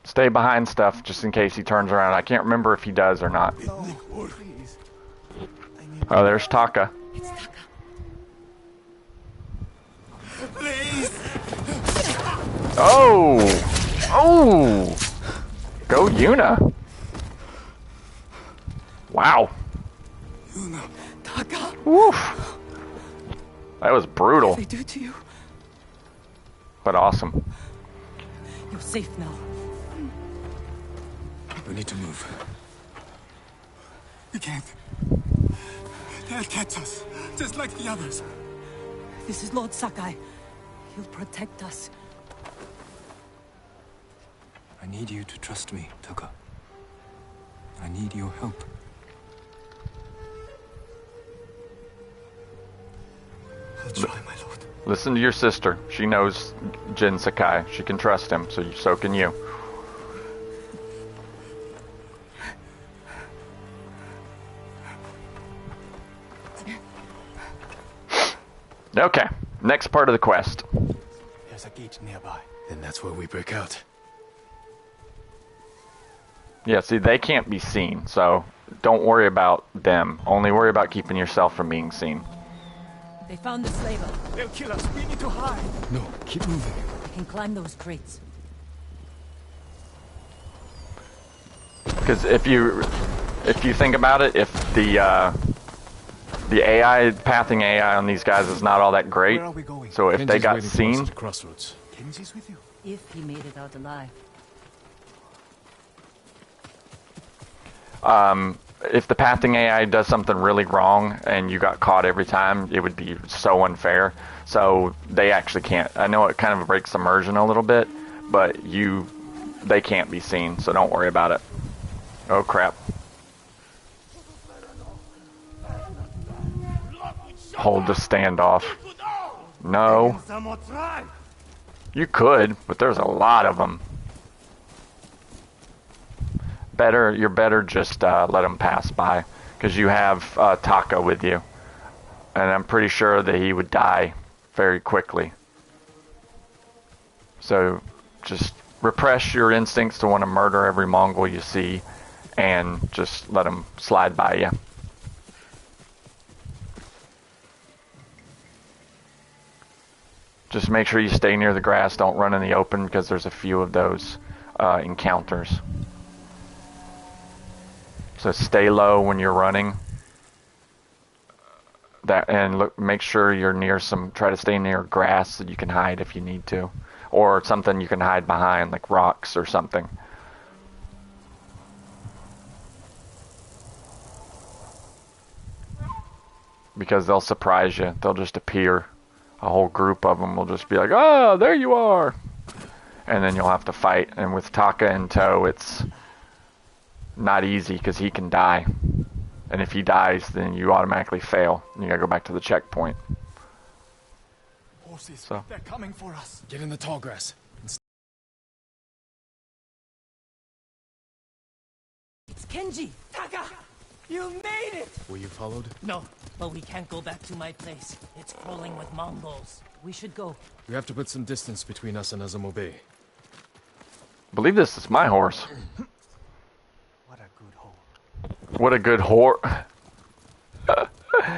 Speaker 1: Stay behind stuff just in case he turns around. I can't remember if he does or not. Oh, there's Taka.
Speaker 8: It's Taka.
Speaker 1: Oh! Oh! Go Yuna! Wow.
Speaker 5: Yuna, Taka.
Speaker 1: Woof. That was brutal.
Speaker 5: What did they do to you?
Speaker 1: But awesome.
Speaker 11: You're safe now.
Speaker 5: We need to move. We can't. They'll catch us, just like the others.
Speaker 11: This is Lord Sakai. He'll protect us.
Speaker 3: I need you to trust me, Taka. I need your help.
Speaker 5: I'll try, my lord.
Speaker 1: Listen to your sister. She knows Jin Sakai. She can trust him, so can you. Okay, next part of the quest.
Speaker 5: There's a gate nearby. And that's where we break out.
Speaker 1: Yeah, see, they can't be seen, so don't worry about them. Only worry about keeping yourself from being seen.
Speaker 11: They found the slaver.
Speaker 5: They'll kill us. We need to hide.
Speaker 3: No, keep moving.
Speaker 11: I can climb those crates.
Speaker 1: Because if you think about it, if the AI, pathing AI on these guys is not all that great,
Speaker 5: Where are we going?
Speaker 1: so if they
Speaker 3: Kenji's
Speaker 1: got
Speaker 3: waiting for us
Speaker 1: seen,
Speaker 3: at the crossroads.
Speaker 5: Kenji's with you?
Speaker 11: If he made it out alive.
Speaker 1: if the pathing AI does something really wrong and you got caught every time, it would be so unfair. So they actually can't. I know it kind of breaks immersion a little bit, but they can't be seen, so don't worry about it. Oh crap. Hold the standoff. No. You could, but there's a lot of them. You're better just let them pass by, because you have Taka with you, and I'm pretty sure that he would die very quickly. So just repress your instincts to want to murder every Mongol you see, and just let them slide by you. Just make sure you stay near the grass. Don't run in the open, because there's a few of those encounters. So stay low when you're running. Make sure you're near try to stay near grass so you can hide if you need to. Or something you can hide behind, like rocks or something. Because they'll surprise you. They'll just appear. A whole group of them will just be like, "Ah, there you are!" And then you'll have to fight. And with Taka in tow, it's not easy because he can die. And if he dies, then you automatically fail. And you gotta go back to the checkpoint.
Speaker 5: Horses,
Speaker 1: So.
Speaker 5: they're coming for us.
Speaker 3: Get in the tall grass.
Speaker 11: It's Kenji!
Speaker 5: Taka! You made it!
Speaker 3: Were you followed?
Speaker 11: No, but we can't go back to my place. It's crawling with Mongols. We should go.
Speaker 3: We have to put some distance between us and Azamo Bay.
Speaker 1: I believe this is my horse.
Speaker 5: What a good hole.
Speaker 1: What a good whore.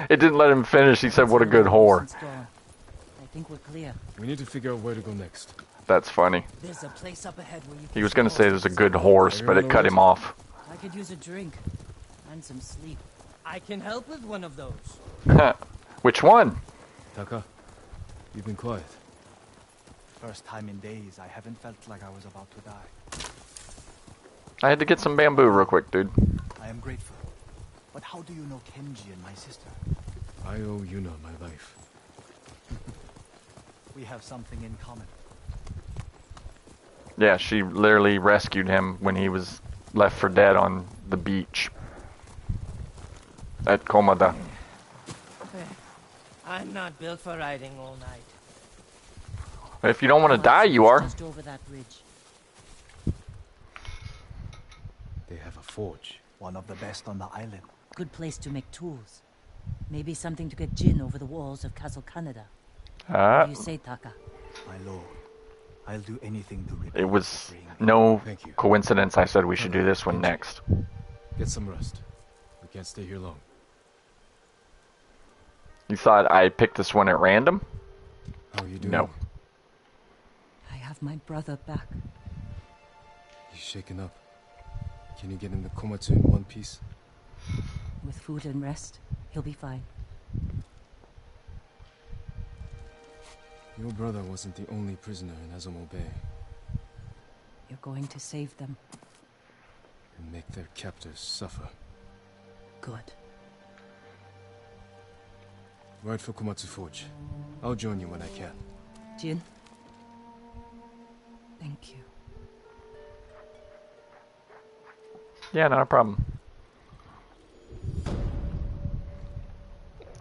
Speaker 1: It didn't let him finish. He said, "What a good whore."
Speaker 11: I think we're clear.
Speaker 3: We need to figure out where to go next.
Speaker 1: That's funny.
Speaker 11: There's a place up ahead where you
Speaker 1: He was gonna say there's a good horse, but it cut him off.
Speaker 11: I could use a drink and some sleep. I can help with one of those.
Speaker 1: Which one?
Speaker 3: Taka, you've been quiet.
Speaker 5: First time in days, I haven't felt like I was about to die.
Speaker 1: I had to get some bamboo real quick, dude.
Speaker 5: I am grateful. But how do you know Kenji and my sister?
Speaker 3: I owe Yuna my life.
Speaker 5: We have something in common.
Speaker 1: Yeah, she literally rescued him when he was left for dead on the beach at Komada.
Speaker 11: I'm not built for riding all night.
Speaker 1: If you don't want to die, you are.
Speaker 11: Just over that ridge.
Speaker 3: They have a forge.
Speaker 5: One of the best on the island.
Speaker 11: Good place to make tools. Maybe something to get Jin over the walls of Castle Canada. What do you say, Taka?
Speaker 5: My lord, I'll do anything to repay
Speaker 1: It was no
Speaker 3: Thank you.
Speaker 1: coincidence I said we should do this one next.
Speaker 3: Get some rest. We can't stay here long.
Speaker 1: You thought I picked this one at random?
Speaker 3: How are you doing?
Speaker 1: No.
Speaker 11: I have my brother back.
Speaker 3: He's shaken up. Can you get him to Komatsu in one piece?
Speaker 10: With food and rest, he'll be fine.
Speaker 3: Your brother wasn't the only prisoner in Azamo Bay.
Speaker 10: You're going to save them.
Speaker 3: And make their captors suffer.
Speaker 10: Good.
Speaker 3: Ride for Komatsu Forge. I'll join you when I can.
Speaker 10: Jin? Thank you.
Speaker 1: Yeah, not a problem.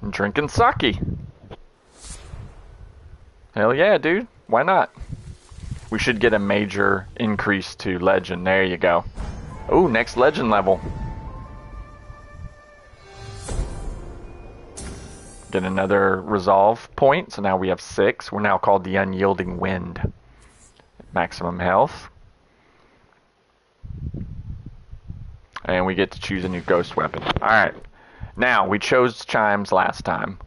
Speaker 1: I'm drinking sake. Hell yeah, dude. Why not? We should get a major increase to legend. There you go. Ooh, next legend level. Get another resolve point. So now we have 6. We're now called the Unyielding Wind. Maximum health. And we get to choose a new ghost weapon. Alright. Now, we chose chimes last time.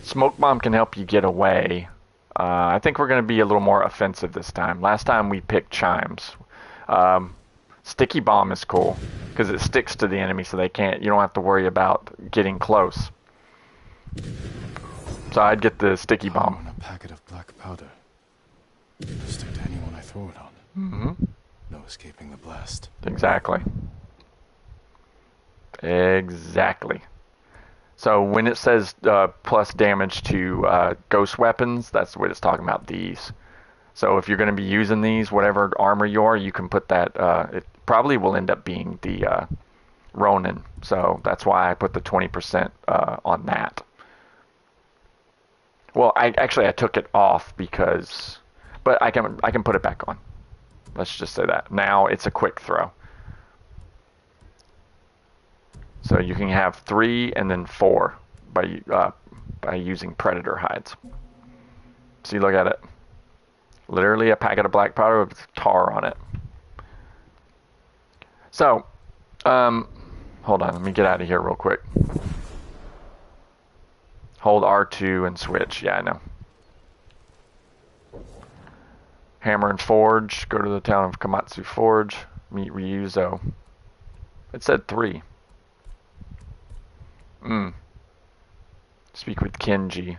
Speaker 1: Smoke bomb can help you get away. I think we're going to be a little more offensive this time. Last time we picked chimes. Sticky bomb is cool because it sticks to the enemy, so you don't have to worry about getting close. So I'd get the sticky bomb.
Speaker 3: On a packet of black powder. Stick to anyone I throw it on.
Speaker 1: Mm-hmm.
Speaker 3: No escaping the blast.
Speaker 1: Exactly. Exactly. So when it says plus damage to ghost weapons, that's what it's talking about, these. So if you're going to be using these, whatever armor you are, you can put that. It probably will end up being the Ronin. So that's why I put the 20% on that. Well, I took it off because, but I can put it back on. Let's just say that. Now it's a quick throw. So you can have 3 and then 4 by using predator hides. See, look at it. Literally a packet of black powder with tar on it. So, hold on, let me get out of here real quick. Hold R2 and switch. Yeah, I know. Hammer and Forge. Go to the town of Komatsu Forge. Meet Ryuzo. It said 3. Speak with Kenji.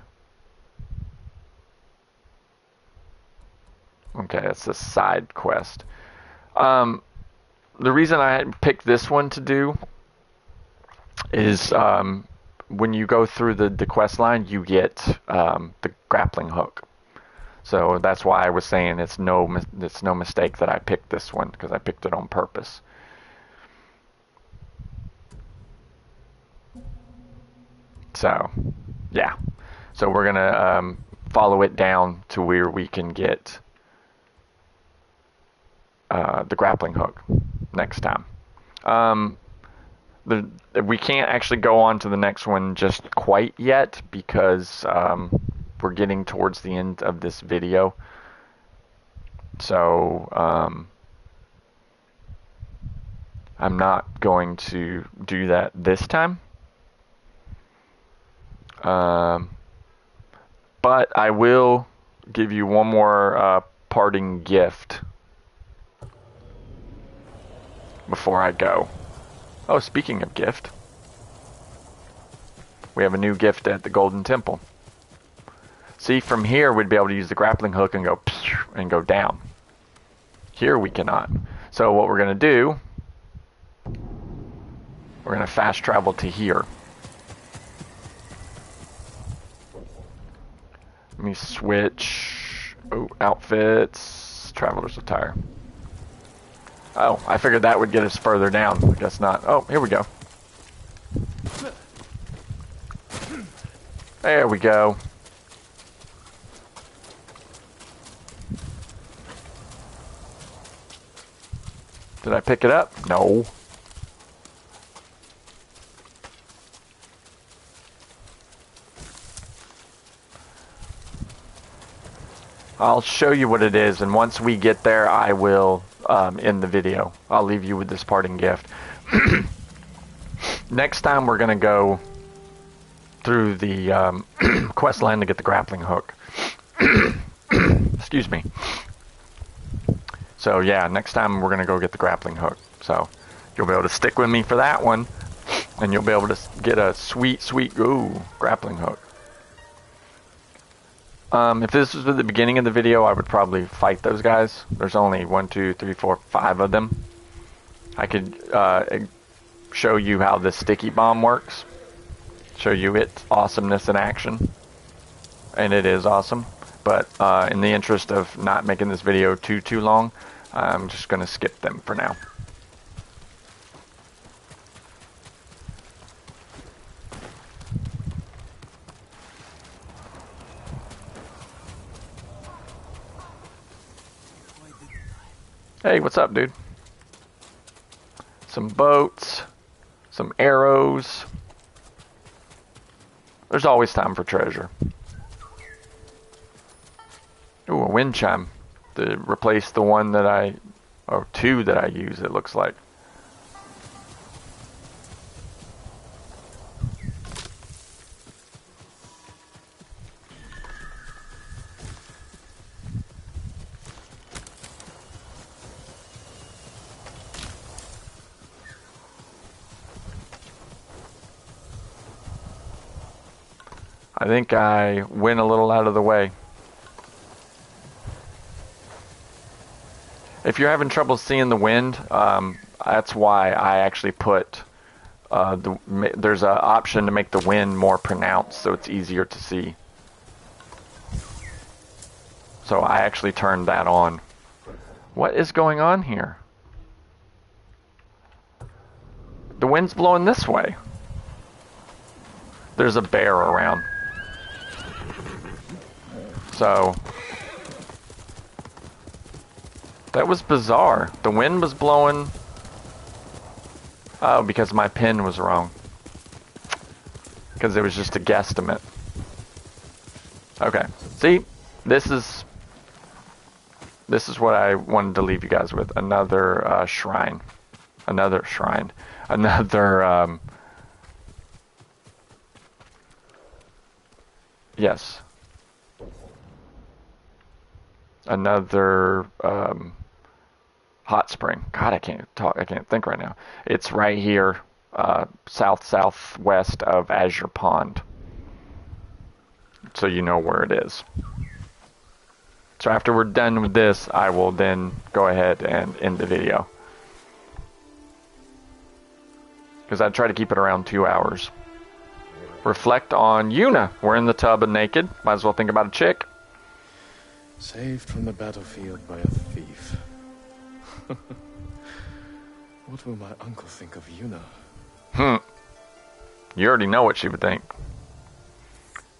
Speaker 1: Okay, that's a side quest. The reason I picked this one to do is when you go through the quest line, you get the grappling hook. So that's why I was saying it's no mistake that I picked this one, because I picked it on purpose. So, yeah. So we're gonna follow it down to where we can get the grappling hook next time. We can't actually go on to the next one just quite yet because we're getting towards the end of this video. So I'm not going to do that this time. But I will give you one more parting gift before I go. Oh, speaking of gift, we have a new gift at the Golden Temple. See, from here we'd be able to use the grappling hook and go down. Here we cannot. So what we're going to do, we're going to fast travel to here. Let me switch. Oh, outfits, traveler's attire. Oh, I figured that would get us further down. I guess not. Oh, here we go. There we go. Did I pick it up? No. I'll show you what it is, and once we get there, I will end the video. I'll leave you with this parting gift. Next time, we're going to go through the quest line to get the grappling hook. Excuse me. So yeah, next time we're going to go get the grappling hook. So you'll be able to stick with me for that one, and you'll be able to get a sweet, sweet, grappling hook. If this was at the beginning of the video, I would probably fight those guys. There's only 1, 2, 3, 4, 5 of them. I could show you how the sticky bomb works. Show you its awesomeness in action. And it is awesome. But in the interest of not making this video too long, I'm just going to skip them for now. Hey, what's up, dude? Some boats, some arrows. There's always time for treasure. Ooh, a wind chime to replace the one that or 2 that I use, it looks like. I think I went a little out of the way. If you're having trouble seeing the wind, that's why I actually put there's an option to make the wind more pronounced so it's easier to see. So I actually turned that on. What is going on here? The wind's blowing this way. There's a bear around. So that was bizarre. The wind was blowing. Oh, because my pin was wrong. Because it was just a guesstimate. Okay. See, this is what I wanted to leave you guys with. Another shrine. Another shrine. Another yes. Another hot spring. God, I can't think right now. It's right here, southwest of Azure Pond. So you know where it is. So after we're done with this, I will then go ahead and end the video. Because I try to keep it around 2 hours. Reflect on Yuna. We're in the tub and naked. Might as well think about a chick.
Speaker 3: Saved from the battlefield by a thief. What will my uncle think of Yuna?
Speaker 1: You already know what she would think.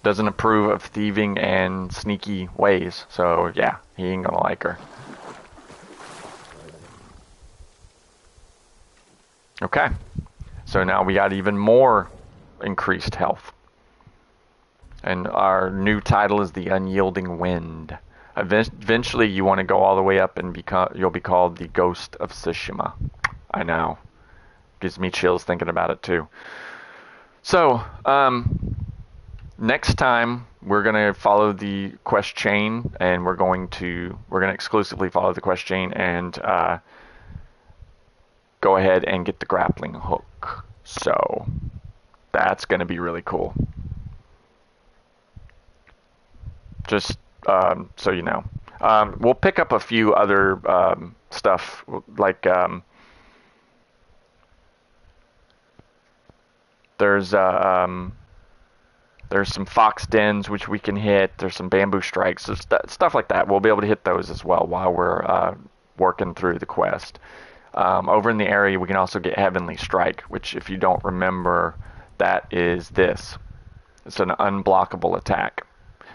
Speaker 1: Doesn't approve of thieving and sneaky ways. So yeah, he ain't gonna like her. Okay. So now we got even more increased health. And our new title is the Unyielding Wind. Eventually you want to go all the way up and you'll be called the Ghost of Tsushima. I know. Gives me chills thinking about it too. So, next time we're going to follow the quest chain, and we're going to exclusively follow the quest chain and go ahead and get the grappling hook. So, that's going to be really cool. Just so you know. We'll pick up a few other stuff, like there's some fox dens which we can hit. There's some bamboo strikes, so stuff like that. We'll be able to hit those as well while we're working through the quest. Over in the area, we can also get Heavenly Strike, which, if you don't remember, that is this. It's an unblockable attack.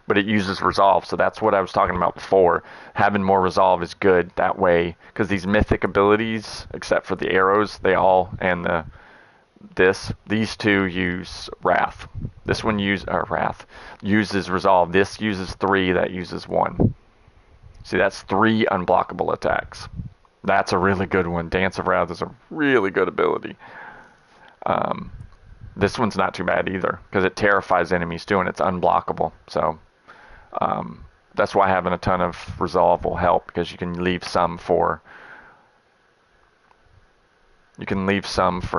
Speaker 1: But it uses resolve, so that's what I was talking about before. Having more resolve is good that way, because these mythic abilities, except for the arrows, these two use wrath. This one uses resolve. This uses 3, that uses 1. See, that's 3 unblockable attacks. That's a really good one. Dance of Wrath is a really good ability. This one's not too bad either, because it terrifies enemies too, and it's unblockable. So that's why having a ton of resolve will help, because you can leave some for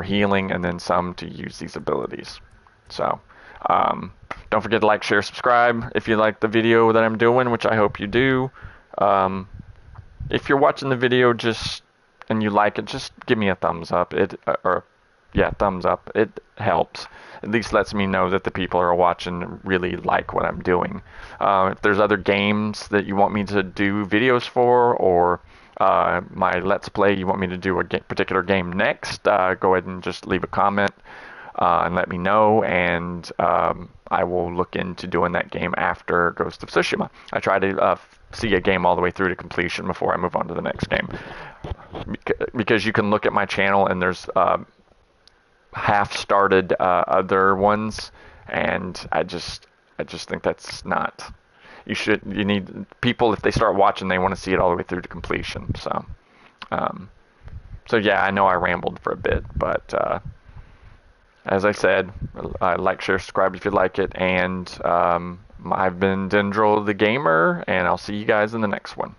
Speaker 1: healing and then some to use these abilities. So don't forget to like, share, subscribe if you like the video that I'm doing, which I hope you do. If you're watching the video and you like it, just give me a thumbs up. Thumbs up. It helps. At least lets me know that the people who are watching really like what I'm doing. If there's other games that you want me to do videos for, or my Let's Play you want me to do a particular game next, go ahead and just leave a comment and let me know, and I will look into doing that game after Ghost of Tsushima. I try to see a game all the way through to completion before I move on to the next game, because you can look at my channel and there's half-started other ones, and I just think that's not. You need people, if they start watching, they want to see it all the way through to completion. So yeah, I know I rambled for a bit, but as I said, like, share, subscribe if you like it, and I've been Dendril the Gamer, and I'll see you guys in the next one.